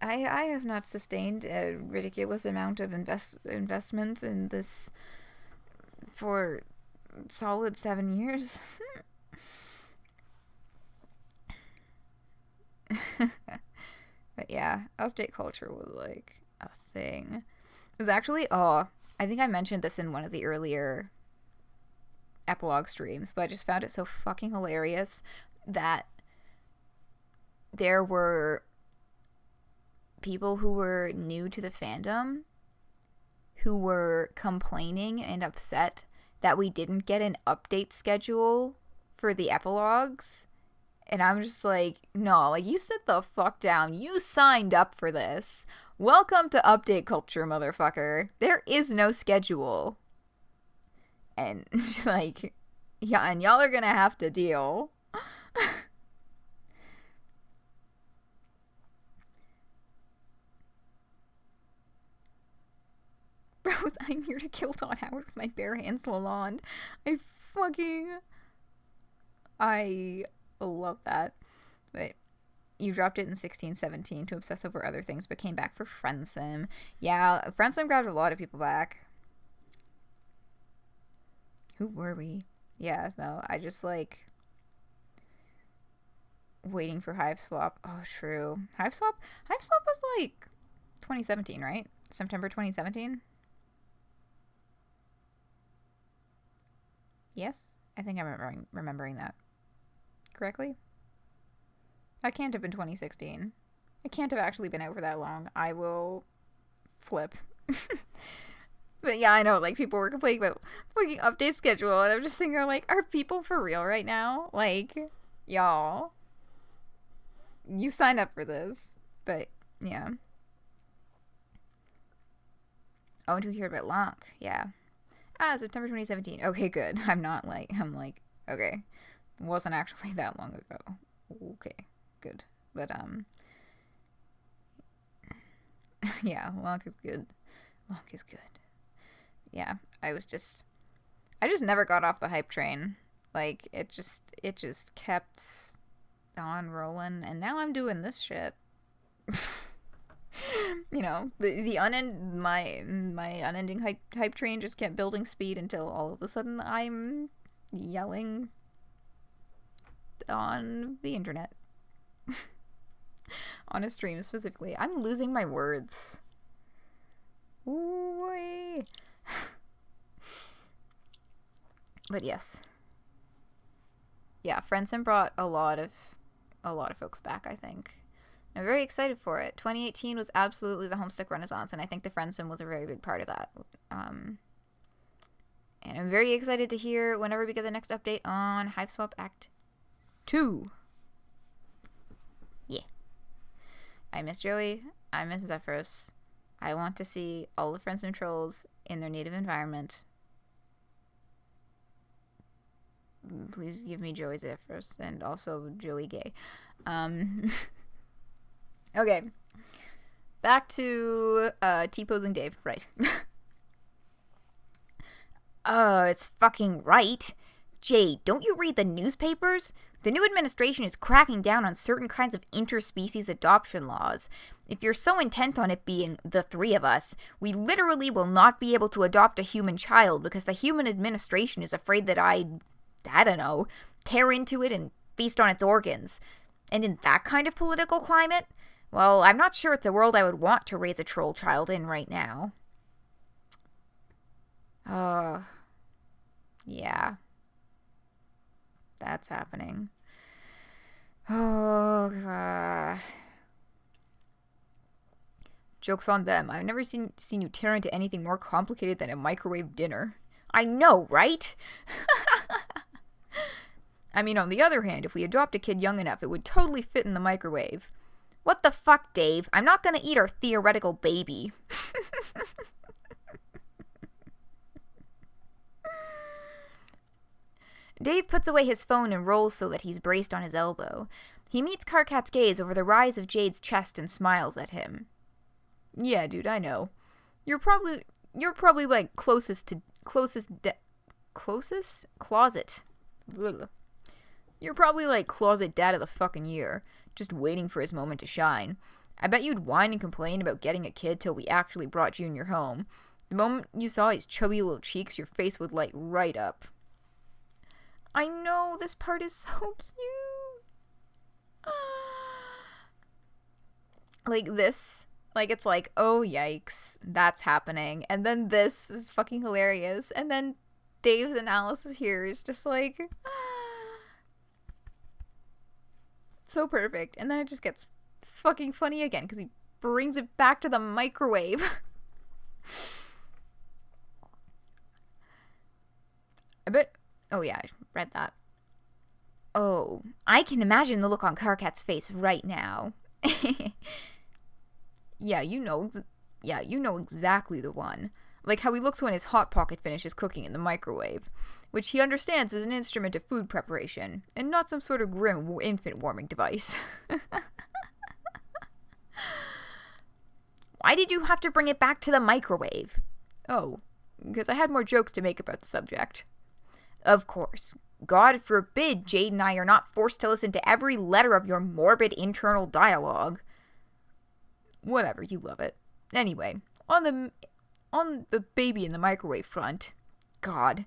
I have not sustained a ridiculous amount of investment in this for solid 7 years. But yeah, update culture was like a thing. It was actually, I think I mentioned this in one of the earlier epilogue streams, but I just found it so fucking hilarious that there were people who were new to the fandom who were complaining and upset that we didn't get an update schedule for the epilogues. And I'm just like, no, like, you sit the fuck down. You signed up for this. Welcome to update culture, motherfucker. There is no schedule. And, like, yeah, and y'all are gonna have to deal. Bros, I'm here to kill Todd Howard with my bare hands, Lalonde. I love that. But You dropped it in 16-17 to obsess over other things, but came back for Friendsim. Yeah, Friendsim grabbed a lot of people back. Who were we? Yeah, no, I just, like, waiting for Hive Swap. Oh, true. Hive Swap was, like, 2017, right? September 2017? Yes? I think I'm remembering that correctly. That can't have been 2016. It can't have actually been out for that long. I will flip. But yeah, I know, like, people were complaining about fucking update schedule, and I'm just thinking, like, are people for real right now? Like, y'all. You signed up for this. But, yeah. Oh, and who heard about Lonk? Yeah. September 2017. Okay, good. I'm like, okay. It wasn't actually that long ago. Okay, good. But, yeah, Lonk is good. Lonk is good. Yeah, I just never got off the hype train. Like, it just kept on rolling, and now I'm doing this shit. You know, my unending hype train just kept building speed until all of a sudden I'm yelling on the internet. On a stream specifically. I'm losing my words. Ooh. But yes. Yeah, Friendsim brought a lot of folks back, I think. I'm very excited for it. 2018 was absolutely the Homestuck Renaissance, and I think the Friendsim was a very big part of that. And I'm very excited to hear whenever we get the next update on Hive Swap Act 2. Yeah. I miss Joey. I miss Zephyros. I want to see all the Friendsim trolls in their native environment. Please give me Joey Zephyros and also Joey Gay. Okay. Back to T-posing Dave. Right. It's fucking right. Jade, don't you read the newspapers? The new administration is cracking down on certain kinds of interspecies adoption laws. If you're so intent on it being the three of us, we literally will not be able to adopt a human child because the human administration is afraid that I don't know, tear into it and feast on its organs. And in that kind of political climate, well, I'm not sure it's a world I would want to raise a troll child in right now. Yeah. That's happening. Oh, God. Joke's on them. I've never seen you tear into anything more complicated than a microwave dinner. I know, right? I mean, on the other hand, if we adopt a kid young enough, it would totally fit in the microwave. What the fuck, Dave? I'm not gonna eat our theoretical baby. Dave puts away his phone and rolls so that he's braced on his elbow. He meets Karkat's gaze over the rise of Jade's chest and smiles at him. Yeah, dude, I know. You're probably like closest closet. Ugh. You're probably like closet dad of the fucking year, just waiting for his moment to shine. I bet you'd whine and complain about getting a kid till we actually brought Junior home. The moment you saw his chubby little cheeks, your face would light right up. I know, this part is so cute. Like this, like it's like, oh yikes, that's happening. And then this is fucking hilarious. And then Dave's analysis here is just like, so perfect. And then it just gets fucking funny again because he brings it back to the microwave. I bet. Oh yeah, I read that. Oh, I can imagine the look on Karkat's face right now. Yeah, you know exactly the one. Like how he looks when his Hot Pocket finishes cooking in the microwave, which he understands is an instrument of food preparation, and not some sort of grim infant warming device. Why did you have to bring it back to the microwave? Oh, because I had more jokes to make about the subject. Of course. God forbid Jade and I are not forced to listen to every letter of your morbid internal dialogue. Whatever, you love it. Anyway, on the baby in the microwave front, God.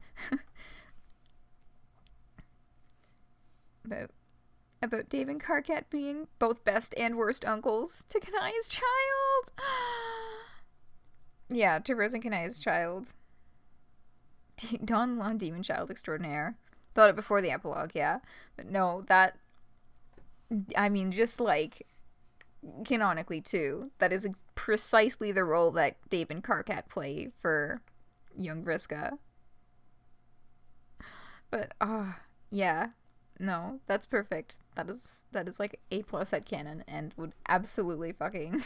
About Dave and Karkat being both best and worst uncles to Kanaya's child. Yeah, to Rose and Kanaya's child. Don Lon Demon Child Extraordinaire. Thought it before the epilogue, yeah. But no, that... I mean, just like... canonically, too. That is precisely the role that Dave and Karkat play for young Vriska. But, yeah. No, that's perfect. That is like A+ headcanon and would absolutely fucking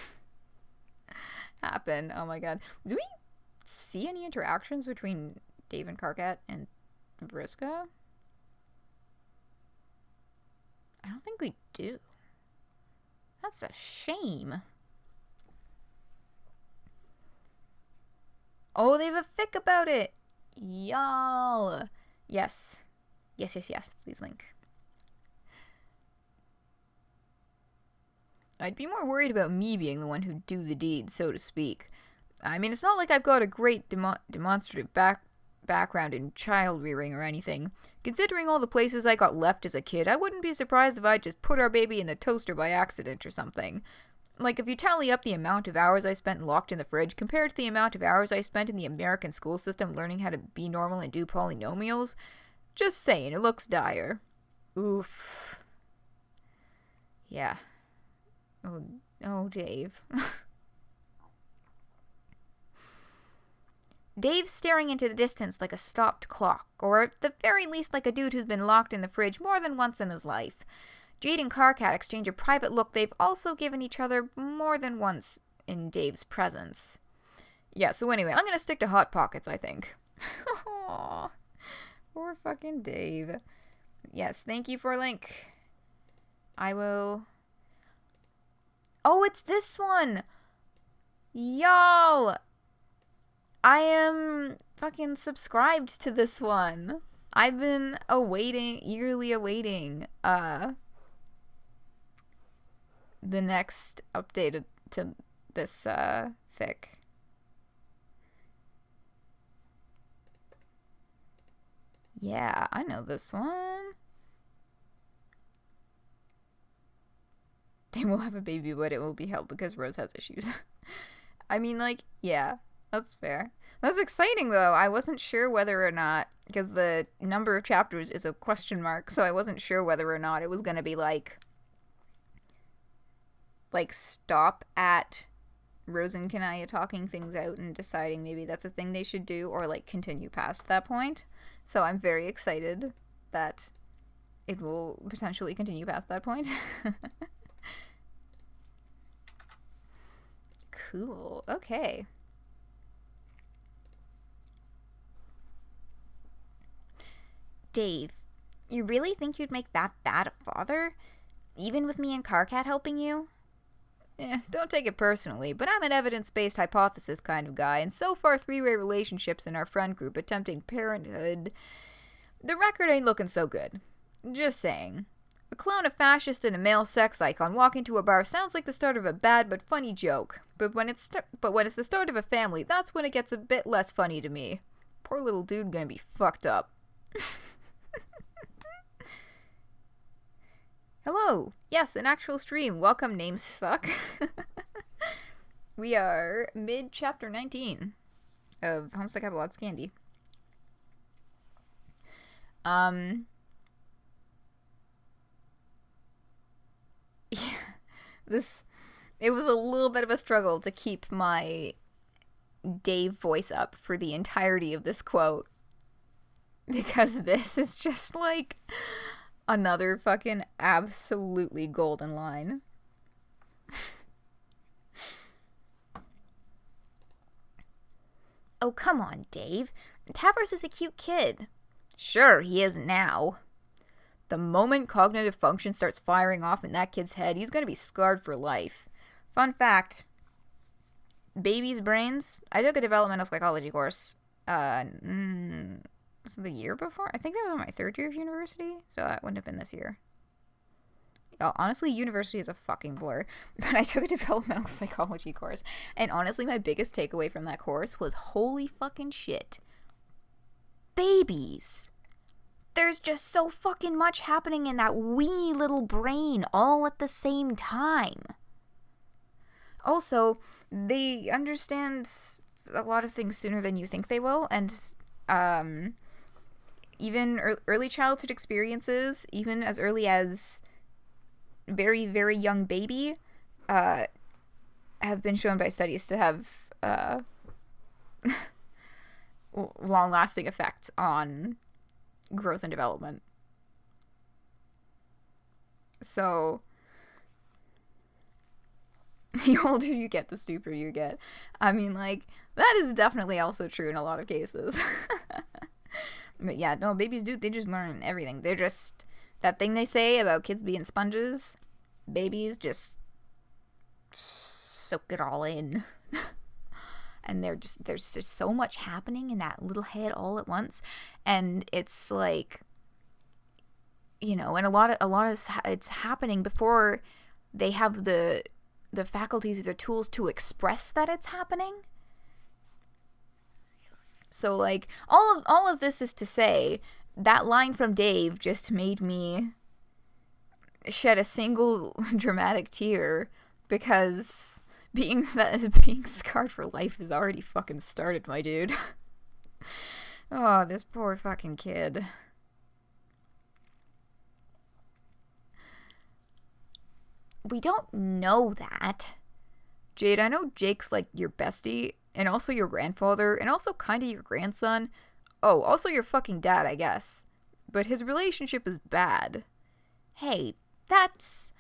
happen. Oh my god. Do we see any interactions between Dave and Karkat and Vriska? I don't think we do. That's a shame. Oh, they have a fic about it. Y'all. Yes. Yes. Please link. I'd be more worried about me being the one who'd do the deed, so to speak. I mean, it's not like I've got a great demonstrative background in child rearing or anything. Considering all the places I got left as a kid, I wouldn't be surprised if I just put our baby in the toaster by accident or something. Like, if you tally up the amount of hours I spent locked in the fridge compared to the amount of hours I spent in the American school system learning how to be normal and do polynomials, just saying, it looks dire. Oof. Yeah. Oh, Dave. Dave's staring into the distance like a stopped clock, or at the very least like a dude who's been locked in the fridge more than once in his life. Jade and Karkat exchange a private look they've also given each other more than once in Dave's presence. Yeah, so anyway, I'm gonna stick to Hot Pockets, I think. Aww. Poor fucking Dave. Yes, thank you for a link. I will... Oh, it's this one! Y'all! I am fucking subscribed to this one. I've been eagerly awaiting, the next update to this, fic. Yeah, I know this one. They will have a baby, but it will be held because Rose has issues. I mean, like, yeah, that's fair. That's exciting, though. I wasn't sure whether or not, because the number of chapters is a question mark, so I wasn't sure whether or not it was going to be, like, stop at Rose and Kanaya talking things out and deciding maybe that's a thing they should do, or, like, continue past that point. So I'm very excited that it will potentially continue past that point. Cool. Okay. Dave, you really think you'd make that bad a father? Even with me and Karkat helping you? Don't take it personally, but I'm an evidence-based hypothesis kind of guy, and so far three-way relationships in our friend group attempting parenthood, the record ain't looking so good. Just saying. A clown, a fascist, and a male sex icon walk into a bar sounds like the start of a bad but funny joke. But when it's the start of a family, that's when it gets a bit less funny to me. Poor little dude gonna be fucked up. Hello! Yes, an actual stream. Welcome, names suck. We are mid-chapter 19 of Homestuck Epilogues Candy. Yeah, it was a little bit of a struggle to keep my Dave voice up for the entirety of this quote, because this is just like another fucking absolutely golden line. Oh, come on, Dave. Tavros is a cute kid. Sure, he is now. The moment cognitive function starts firing off in that kid's head, he's gonna be scarred for life. Fun fact. Babies' brains... I took a developmental psychology course was it the year before? I think that was my 3rd year of university, so that wouldn't have been this year. Honestly, university is a fucking blur. But I took a developmental psychology course, and honestly, my biggest takeaway from that course was holy fucking shit. Babies. There's just so fucking much happening in that weeny little brain all at the same time. Also, they understand a lot of things sooner than you think they will, and even early childhood experiences, even as early as very, very young baby, have been shown by studies to have long-lasting effects on growth and development. So, the older you get, the stupider you get. I mean, like, that is definitely also true in a lot of cases. But yeah, no, babies do, they just learn everything. They're just, that thing they say about kids being sponges, babies just soak it all in. And there's just so much happening in that little head all at once, and it's like, you know, and a lot of it's happening before they have the faculties or the tools to express that it's happening. So like all of this is to say that line from Dave just made me shed a single dramatic tear, because being scarred for life has already fucking started, my dude. Oh, this poor fucking kid. We don't know that. Jade, I know Jake's like your bestie, and also your grandfather, and also kinda your grandson. Oh, also your fucking dad, I guess. But his relationship is bad. Hey, that's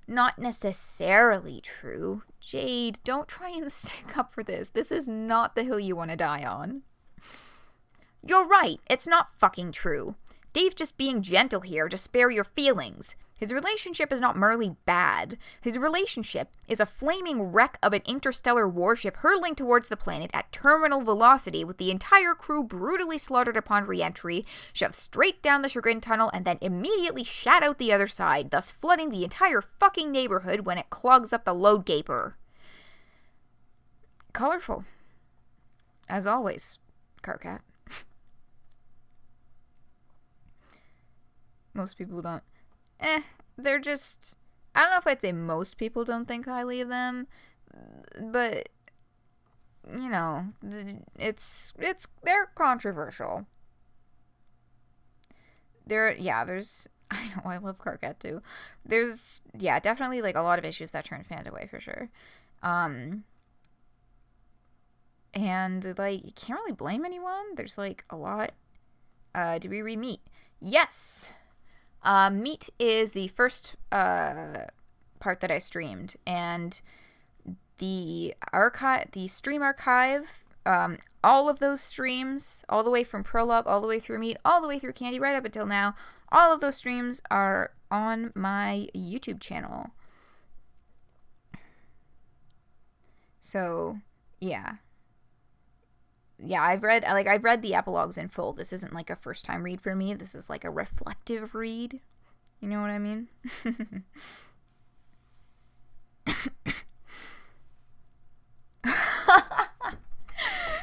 not necessarily true. Jade, don't try and stick up for this. This is not the hill you want to die on. You're right. It's not fucking true. Dave's just being gentle here to spare your feelings. His relationship is not merely bad. His relationship is a flaming wreck of an interstellar warship hurtling towards the planet at terminal velocity, with the entire crew brutally slaughtered upon re-entry, shoved straight down the Chagrin Tunnel, and then immediately shot out the other side, thus flooding the entire fucking neighborhood when it clogs up the load gaper. Colorful. As always, Carcat. Most people don't. They're just, I don't know if I'd say most people don't think highly of them, but, you know, they're controversial. There's, I know, I love Carcat too. There's, definitely, like, a lot of issues that turn fans away, for sure. And, like, you can't really blame anyone. There's, like, a lot. Did we read Meat? Yes! Meat is the first part that I streamed, and the stream archive, all of those streams, all the way from Prologue, all the way through Meat, all the way through Candy, right up until now, all of those streams are on my YouTube channel. So, yeah. Yeah, I've read the epilogues in full. This isn't like a first time read for me. This is like a reflective read. You know what I mean?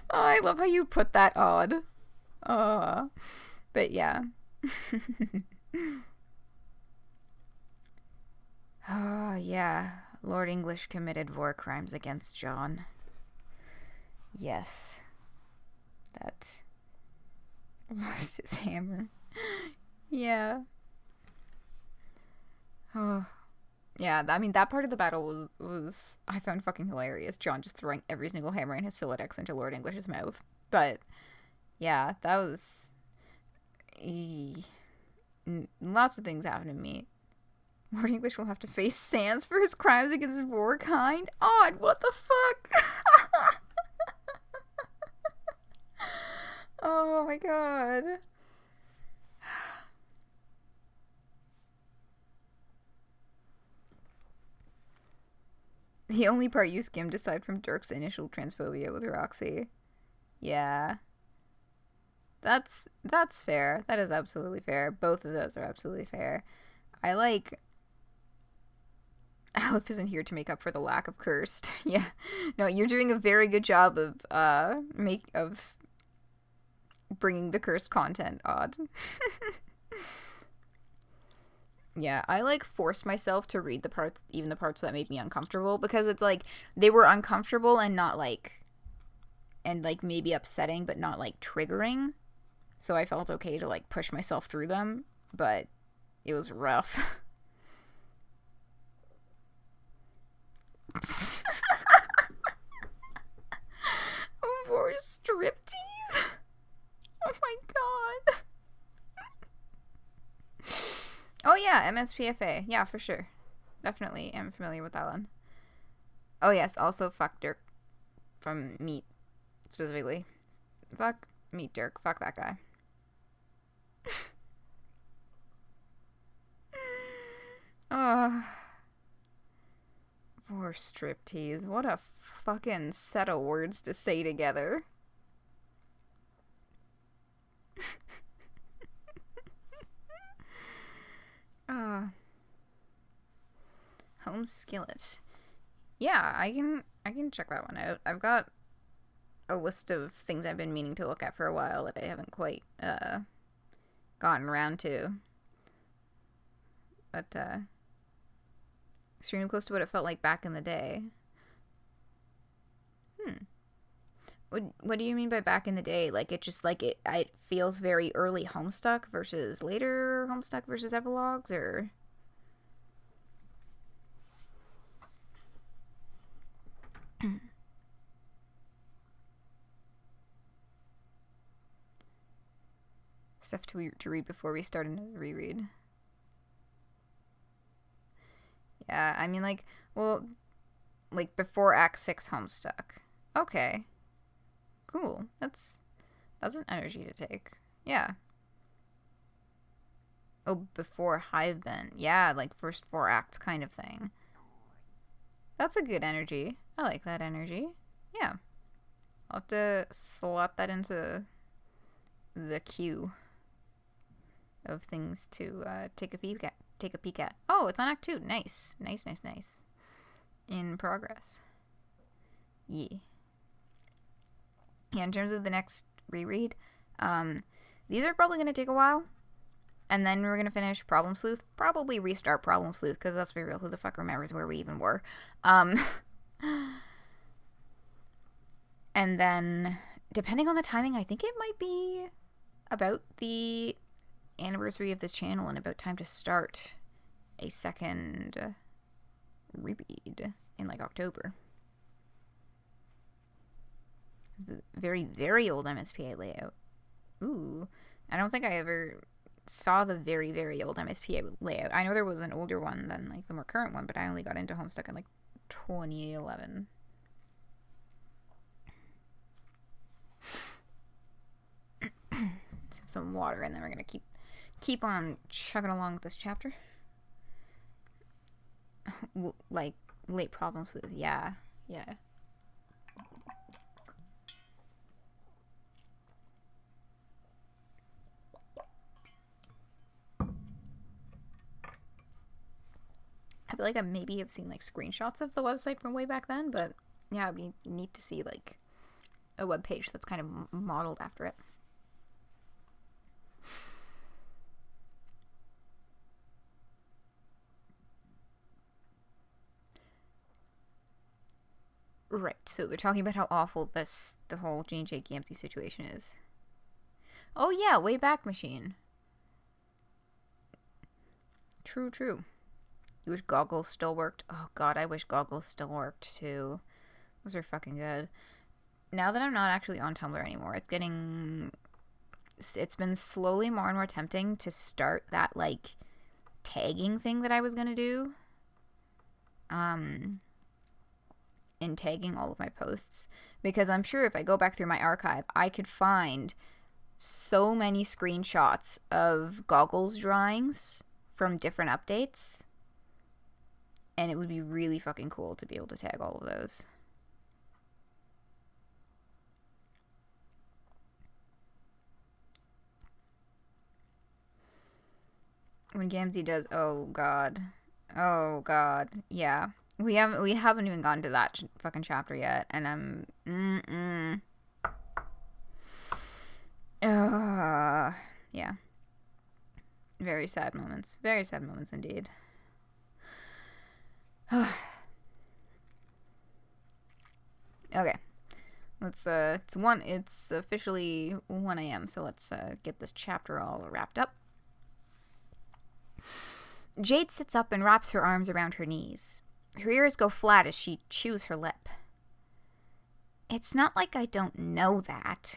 Oh, I love how you put that odd. But yeah. Oh, yeah. Lord English committed war crimes against John. Yes. That lost his hammer. Yeah. Oh. Yeah, I mean, that part of the battle was I found fucking hilarious. John just throwing every single hammer in his Siladex into Lord English's mouth. But, yeah, that was... Lots of things happened to me. Lord English will have to face Sans for his crimes against Vorkind. Odd, what the fuck? Oh my god. The only part you skimmed aside from Dirk's initial transphobia with Roxy. Yeah. That's fair. That is absolutely fair. Both of those are absolutely fair. I like... Aleph isn't here to make up for the lack of cursed. Yeah. No, you're doing a very good job of bringing the cursed content odd. Yeah, I like forced myself to read the parts, even the parts that made me uncomfortable, because it's like they were uncomfortable and not like, and like maybe upsetting, but not like triggering. So I felt okay to like push myself through them, but it was rough. For striptease? Oh my god. Oh yeah, MSPFA. Yeah, for sure. Definitely am familiar with that one. Oh yes, also fuck Dirk from Meat, specifically. Fuck Meat Dirk. Fuck that guy. Oh. For striptease. What a fucking set of words to say together. Home skillet. Yeah, I can check that one out. I've got a list of things I've been meaning to look at for a while that I haven't quite gotten around to. But extremely close to what it felt like back in the day. What do you mean by back in the day? Like, it just, like, it feels very early Homestuck versus later Homestuck versus Epilogues, or... Stuff to read before we start another reread. Yeah, I mean, like, well, like, before Act 6 Homestuck. Okay. Cool. That's an energy to take. Yeah. Oh, before Hivebent. Yeah, like, first 4 acts kind of thing. That's a good energy. I like that energy. Yeah. I'll have to slot that into the queue of things to take a peek at. Oh, it's on Act 2. Nice. Nice. In progress. Yeah. Yeah, in terms of the next reread, these are probably going to take a while. And then we're going to finish Problem Sleuth. Probably restart Problem Sleuth, because let's be real, who the fuck remembers where we even were? And then, depending on the timing, I think it might be about the anniversary of this channel and about time to start a second reread in, like, October. The very, very old MSPA layout. Ooh. I don't think I ever saw the very, very old MSPA layout. I know there was an older one than, like, the more current one, but I only got into Homestuck in, like, 2011. Some water, and then we're gonna keep on chugging along with this chapter. Like, late Problem Sleuth. Yeah. I feel like I maybe have seen, like, screenshots of the website from way back then, but yeah, it'd be neat to see, like, a web page that's kind of modeled after it. Right, so they're talking about how awful the whole Jane J. Gamsey situation is. Oh yeah, Wayback Machine. True. You wish Goggles still worked? Oh god, I wish Goggles still worked too. Those are fucking good. Now that I'm not actually on Tumblr anymore, it's been slowly more and more tempting to start that, like, tagging thing that I was gonna do. In tagging all of my posts, because I'm sure if I go back through my archive, I could find so many screenshots of Goggles drawings from different updates, and it would be really fucking cool to be able to tag all of those. When Gamzee does, oh god. Oh god. Yeah. We haven't even gotten to that fucking chapter yet, and yeah. Very sad moments. Very sad moments indeed. Okay. It's officially 1 a.m., so let's get this chapter all wrapped up. Jade sits up and wraps her arms around her knees. Her ears go flat as she chews her lip. It's not like I don't know that.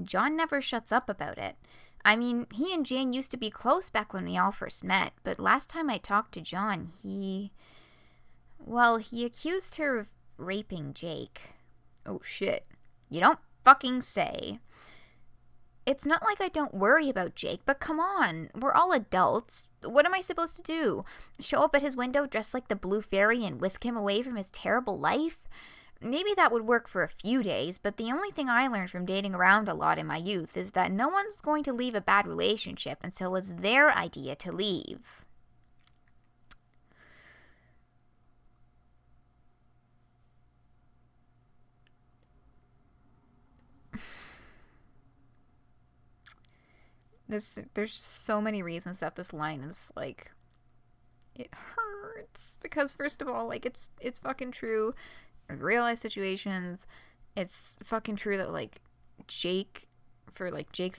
John never shuts up about it. I mean, he and Jane used to be close back when we all first met, but last time I talked to John, he accused her of raping Jake. Oh shit. You don't fucking say. It's not like I don't worry about Jake, but come on. We're all adults. What am I supposed to do? Show up at his window dressed like the Blue Fairy and whisk him away from his terrible life? Maybe that would work for a few days, but the only thing I learned from dating around a lot in my youth is that no one's going to leave a bad relationship until it's their idea to leave. There's so many reasons that this line is like, it hurts, because first of all, like, it's fucking true. In real life situations, it's fucking true that, like, Jake's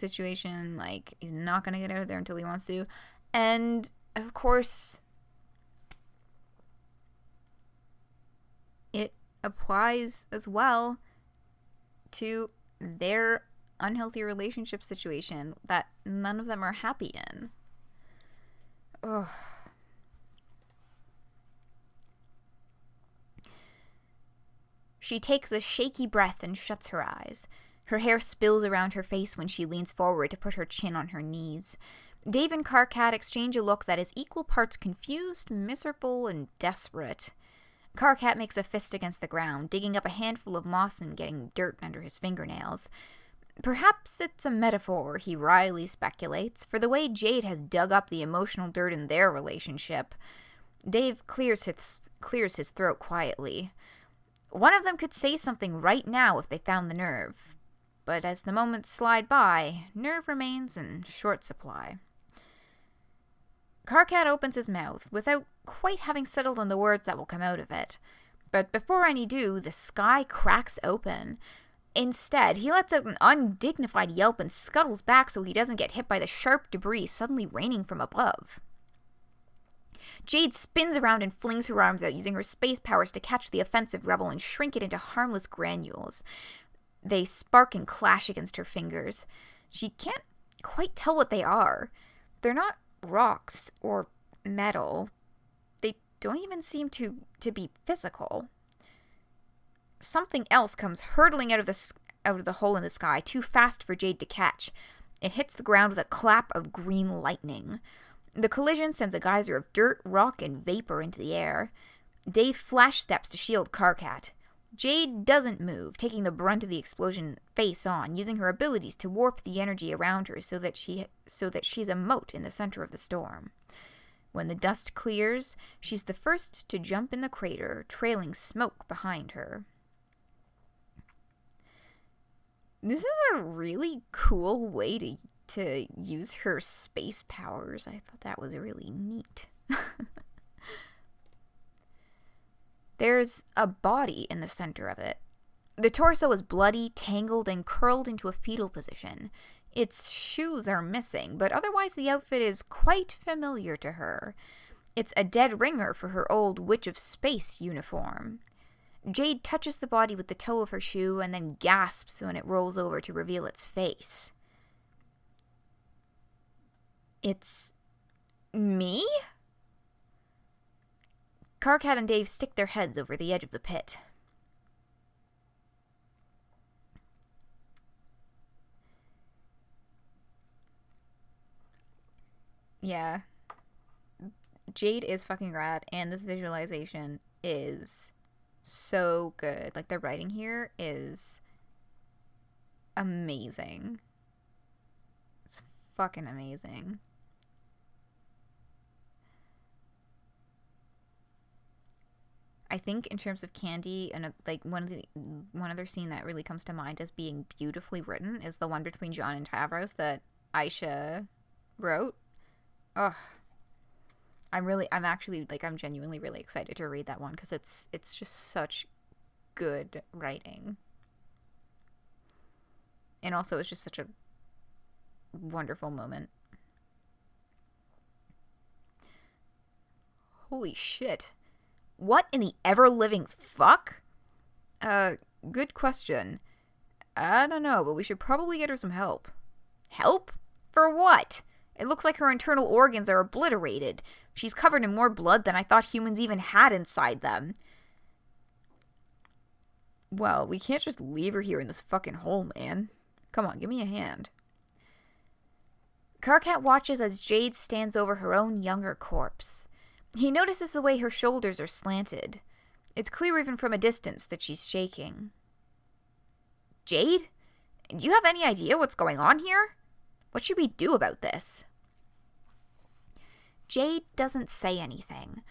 situation, like, he's not gonna get out of there until he wants to. And of course, it applies as well to their unhealthy relationship situation that none of them are happy in. Ugh. She takes a shaky breath and shuts her eyes. Her hair spills around her face when she leans forward to put her chin on her knees. Dave and Karkat exchange a look that is equal parts confused, miserable, and desperate. Karkat makes a fist against the ground, digging up a handful of moss and getting dirt under his fingernails. Perhaps it's a metaphor, he wryly speculates, for the way Jade has dug up the emotional dirt in their relationship. Dave clears his throat quietly. One of them could say something right now if they found the nerve. But as the moments slide by, nerve remains in short supply. Karkat opens his mouth, without quite having settled on the words that will come out of it. But before any do, the sky cracks open. Instead, he lets out an undignified yelp and scuttles back so he doesn't get hit by the sharp debris suddenly raining from above. Jade spins around and flings her arms out, using her space powers to catch the offensive rebel and shrink it into harmless granules. They spark and clash against her fingers. She can't quite tell what they are. They're not rocks or metal. They don't even seem to be physical. Something else comes hurtling out of the hole in the sky, too fast for Jade to catch. It hits the ground with a clap of green lightning. The collision sends a geyser of dirt, rock, and vapor into the air. Dave flash steps to shield Karkat. Jade doesn't move, taking the brunt of the explosion face on, using her abilities to warp the energy around her so that she's a mote in the center of the storm. When the dust clears, she's the first to jump in the crater, trailing smoke behind her. This is a really cool way to use her space powers. I thought that was really neat. There's a body in the center of it. The torso is bloody, tangled, and curled into a fetal position. Its shoes are missing, but otherwise the outfit is quite familiar to her. It's a dead ringer for her old Witch of Space uniform. Jade touches the body with the toe of her shoe and then gasps when it rolls over to reveal its face. It's me? Karkat and Dave stick their heads over the edge of the pit. Yeah. Jade is fucking rad, and this visualization is so good. Like, the writing here is amazing. It's fucking amazing. I think in terms of Candy, and like one other scene that really comes to mind as being beautifully written is the one between John and Tavros that Aisha wrote. Ugh. I'm genuinely really excited to read that one because it's just such good writing. And also it's just such a wonderful moment. Holy shit. What in the ever-living fuck? Good question. I don't know, but we should probably get her some help. Help? For what? It looks like her internal organs are obliterated. She's covered in more blood than I thought humans even had inside them. Well, we can't just leave her here in this fucking hole, man. Come on, give me a hand. Karkat watches as Jade stands over her own younger corpse. He notices the way her shoulders are slanted. It's clear even from a distance that she's shaking. Jade? Do you have any idea what's going on here? What should we do about this? Jade doesn't say anything.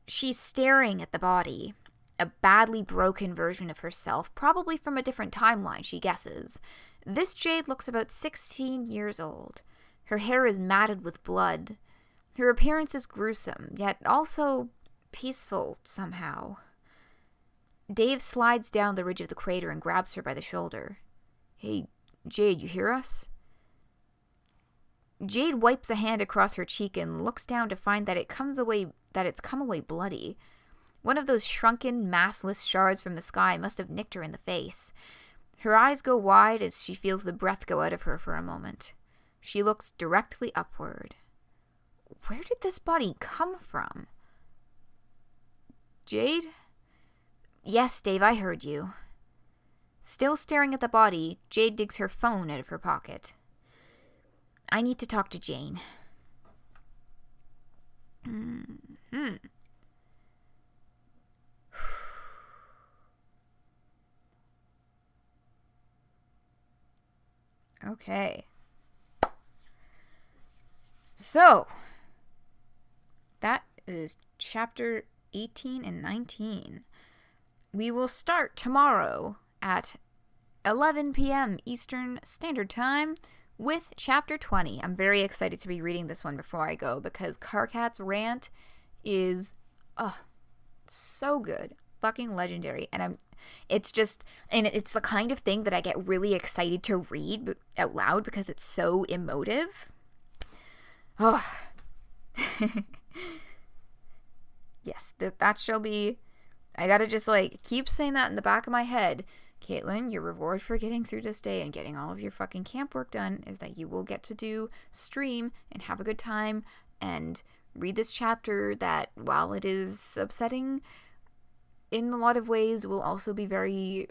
She's staring at the body. A badly broken version of herself, probably from a different timeline, she guesses. This Jade looks about 16 years old. Her hair is matted with blood. Her appearance is gruesome, yet also peaceful somehow. Dave slides down the ridge of the crater and grabs her by the shoulder. Hey, Jade, you hear us? Jade wipes a hand across her cheek and looks down to find that it's come away bloody. One of those shrunken, massless shards from the sky must have nicked her in the face. Her eyes go wide as she feels the breath go out of her for a moment. She looks directly upward. Where did this body come from? Jade? Yes, Dave, I heard you. Still staring at the body, Jade digs her phone out of her pocket. I need to talk to Jane. Okay. So, that is chapter 18 and 19. We will start tomorrow at 11 p.m. Eastern Standard Time with chapter 20. I'm very excited to be reading this one before I go because Karkat's rant is so good. Fucking legendary. And it's the kind of thing that I get really excited to read out loud because it's so emotive. Oh. Yes, that shall be. I gotta just keep saying that in the back of my head. Caitlin, your reward for getting through this day and getting all of your fucking camp work done is that you will get to do stream and have a good time and read this chapter that, while it is upsetting in a lot of ways, will also be very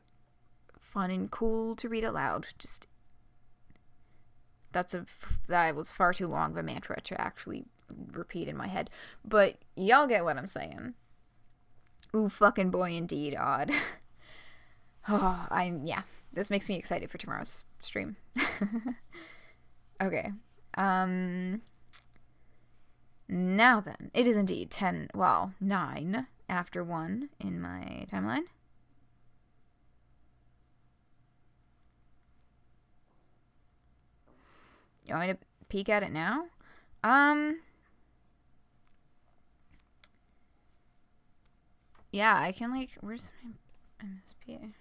fun and cool to read aloud. Just that was far too long of a mantra to actually repeat in my head, but y'all get what I'm saying. Ooh, fucking boy, indeed, odd. Oh, this makes me excited for tomorrow's stream. Okay. Now then, it is indeed 9 after 1 in my timeline. You want me to peek at it now? Yeah, I can where's my MSPA?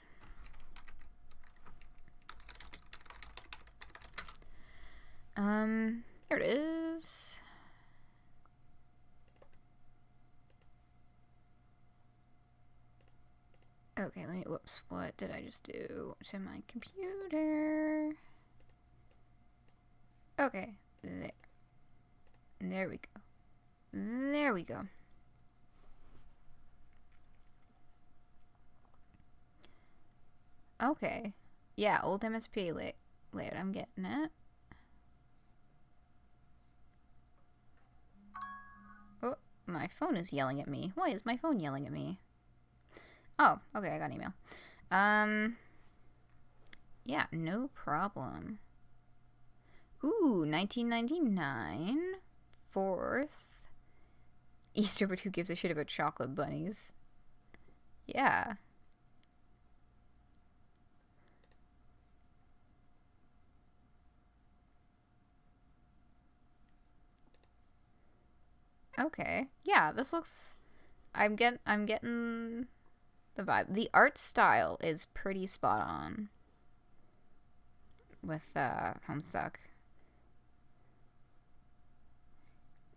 There it is. Okay, whoops, what did I just do to my computer? Okay, there we go. There we go. Okay. Yeah, old MSP layout. I'm getting it. Oh, my phone is yelling at me. Why is my phone yelling at me? Oh, okay, I got an email. Yeah, no problem. Ooh, 1999. 4th. Easter, but who gives a shit about chocolate bunnies? Yeah. Okay. Yeah, this looks... I'm getting the vibe. The art style is pretty spot on with Homestuck.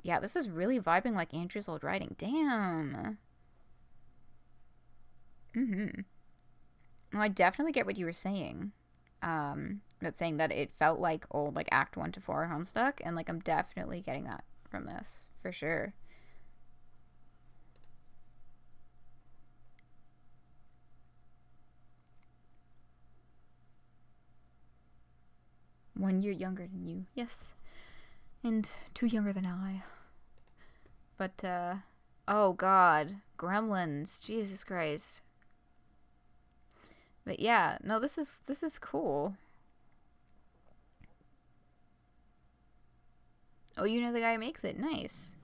Yeah, this is really vibing like Andrew's old writing. Damn. Mm-hmm. Well, I definitely get what you were saying. But saying that it felt like old, like Act 1 to 4 Homestuck, and like I'm definitely getting that from this, for sure. One year younger than you, yes. And 2 younger than I. But, oh god. Gremlins. Jesus Christ. But yeah, no, this is cool. Oh, you know the guy who makes it. Nice.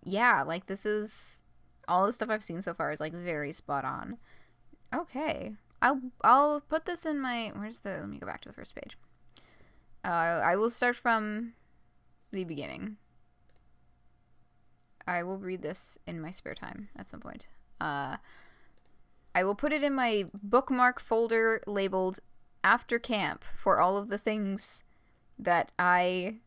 Yeah, like this is... all the stuff I've seen so far is like very spot on. Okay. I'll put this in my... where's the... let me go back to the first page. I will start from the beginning. I will read this in my spare time at some point. I will put it in my bookmark folder labeled After Camp for all of the things that I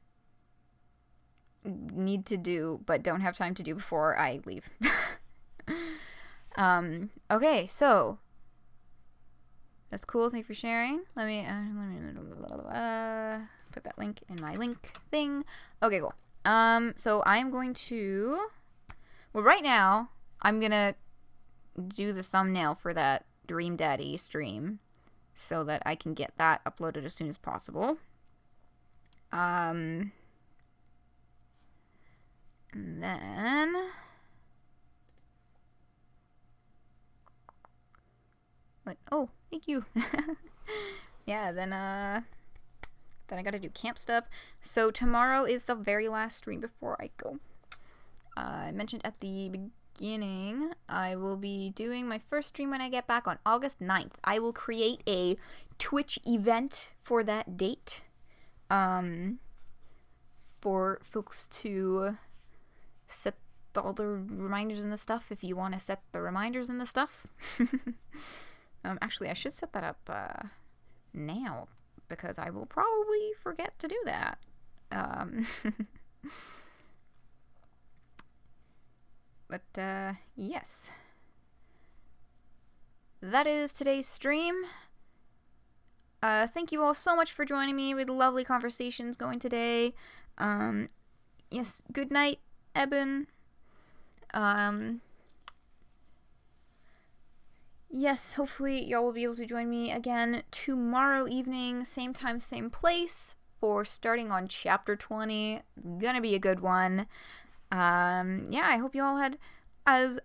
need to do but don't have time to do before I leave. Okay, so that's cool. Thank you for sharing. Let me put that link in my link thing. Okay, cool. So I'm going to... well, right now, I'm gonna do the thumbnail for that Dream Daddy stream so that I can get that uploaded as soon as possible. And then... what? Oh, thank you. Yeah, then I gotta do camp stuff. So tomorrow is the very last stream before I go. I mentioned at the beginning, I will be doing my first stream when I get back on August 9th. I will create a Twitch event for that date. For folks to set all the reminders and the stuff if you want to set the reminders and the stuff. Actually, I should set that up now because I will probably forget to do that. But yes. That is today's stream. Thank you all so much for joining me with lovely conversations going today. Yes, good night, Eben. Yes, hopefully y'all will be able to join me again tomorrow evening, same time, same place, for starting on chapter 20. Gonna be a good one. Yeah, I hope you all had as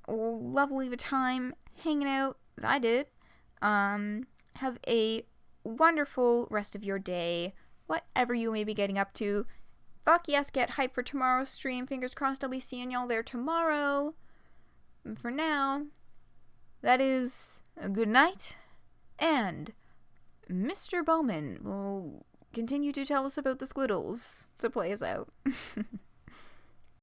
lovely of a time hanging out as I did. Have a wonderful rest of your day, whatever you may be getting up to. Fuck yes, get hyped for tomorrow's stream. Fingers crossed I'll be seeing y'all there tomorrow. And for now, that is a good night, and Mr. Bowman will continue to tell us about the squiddles to play us out.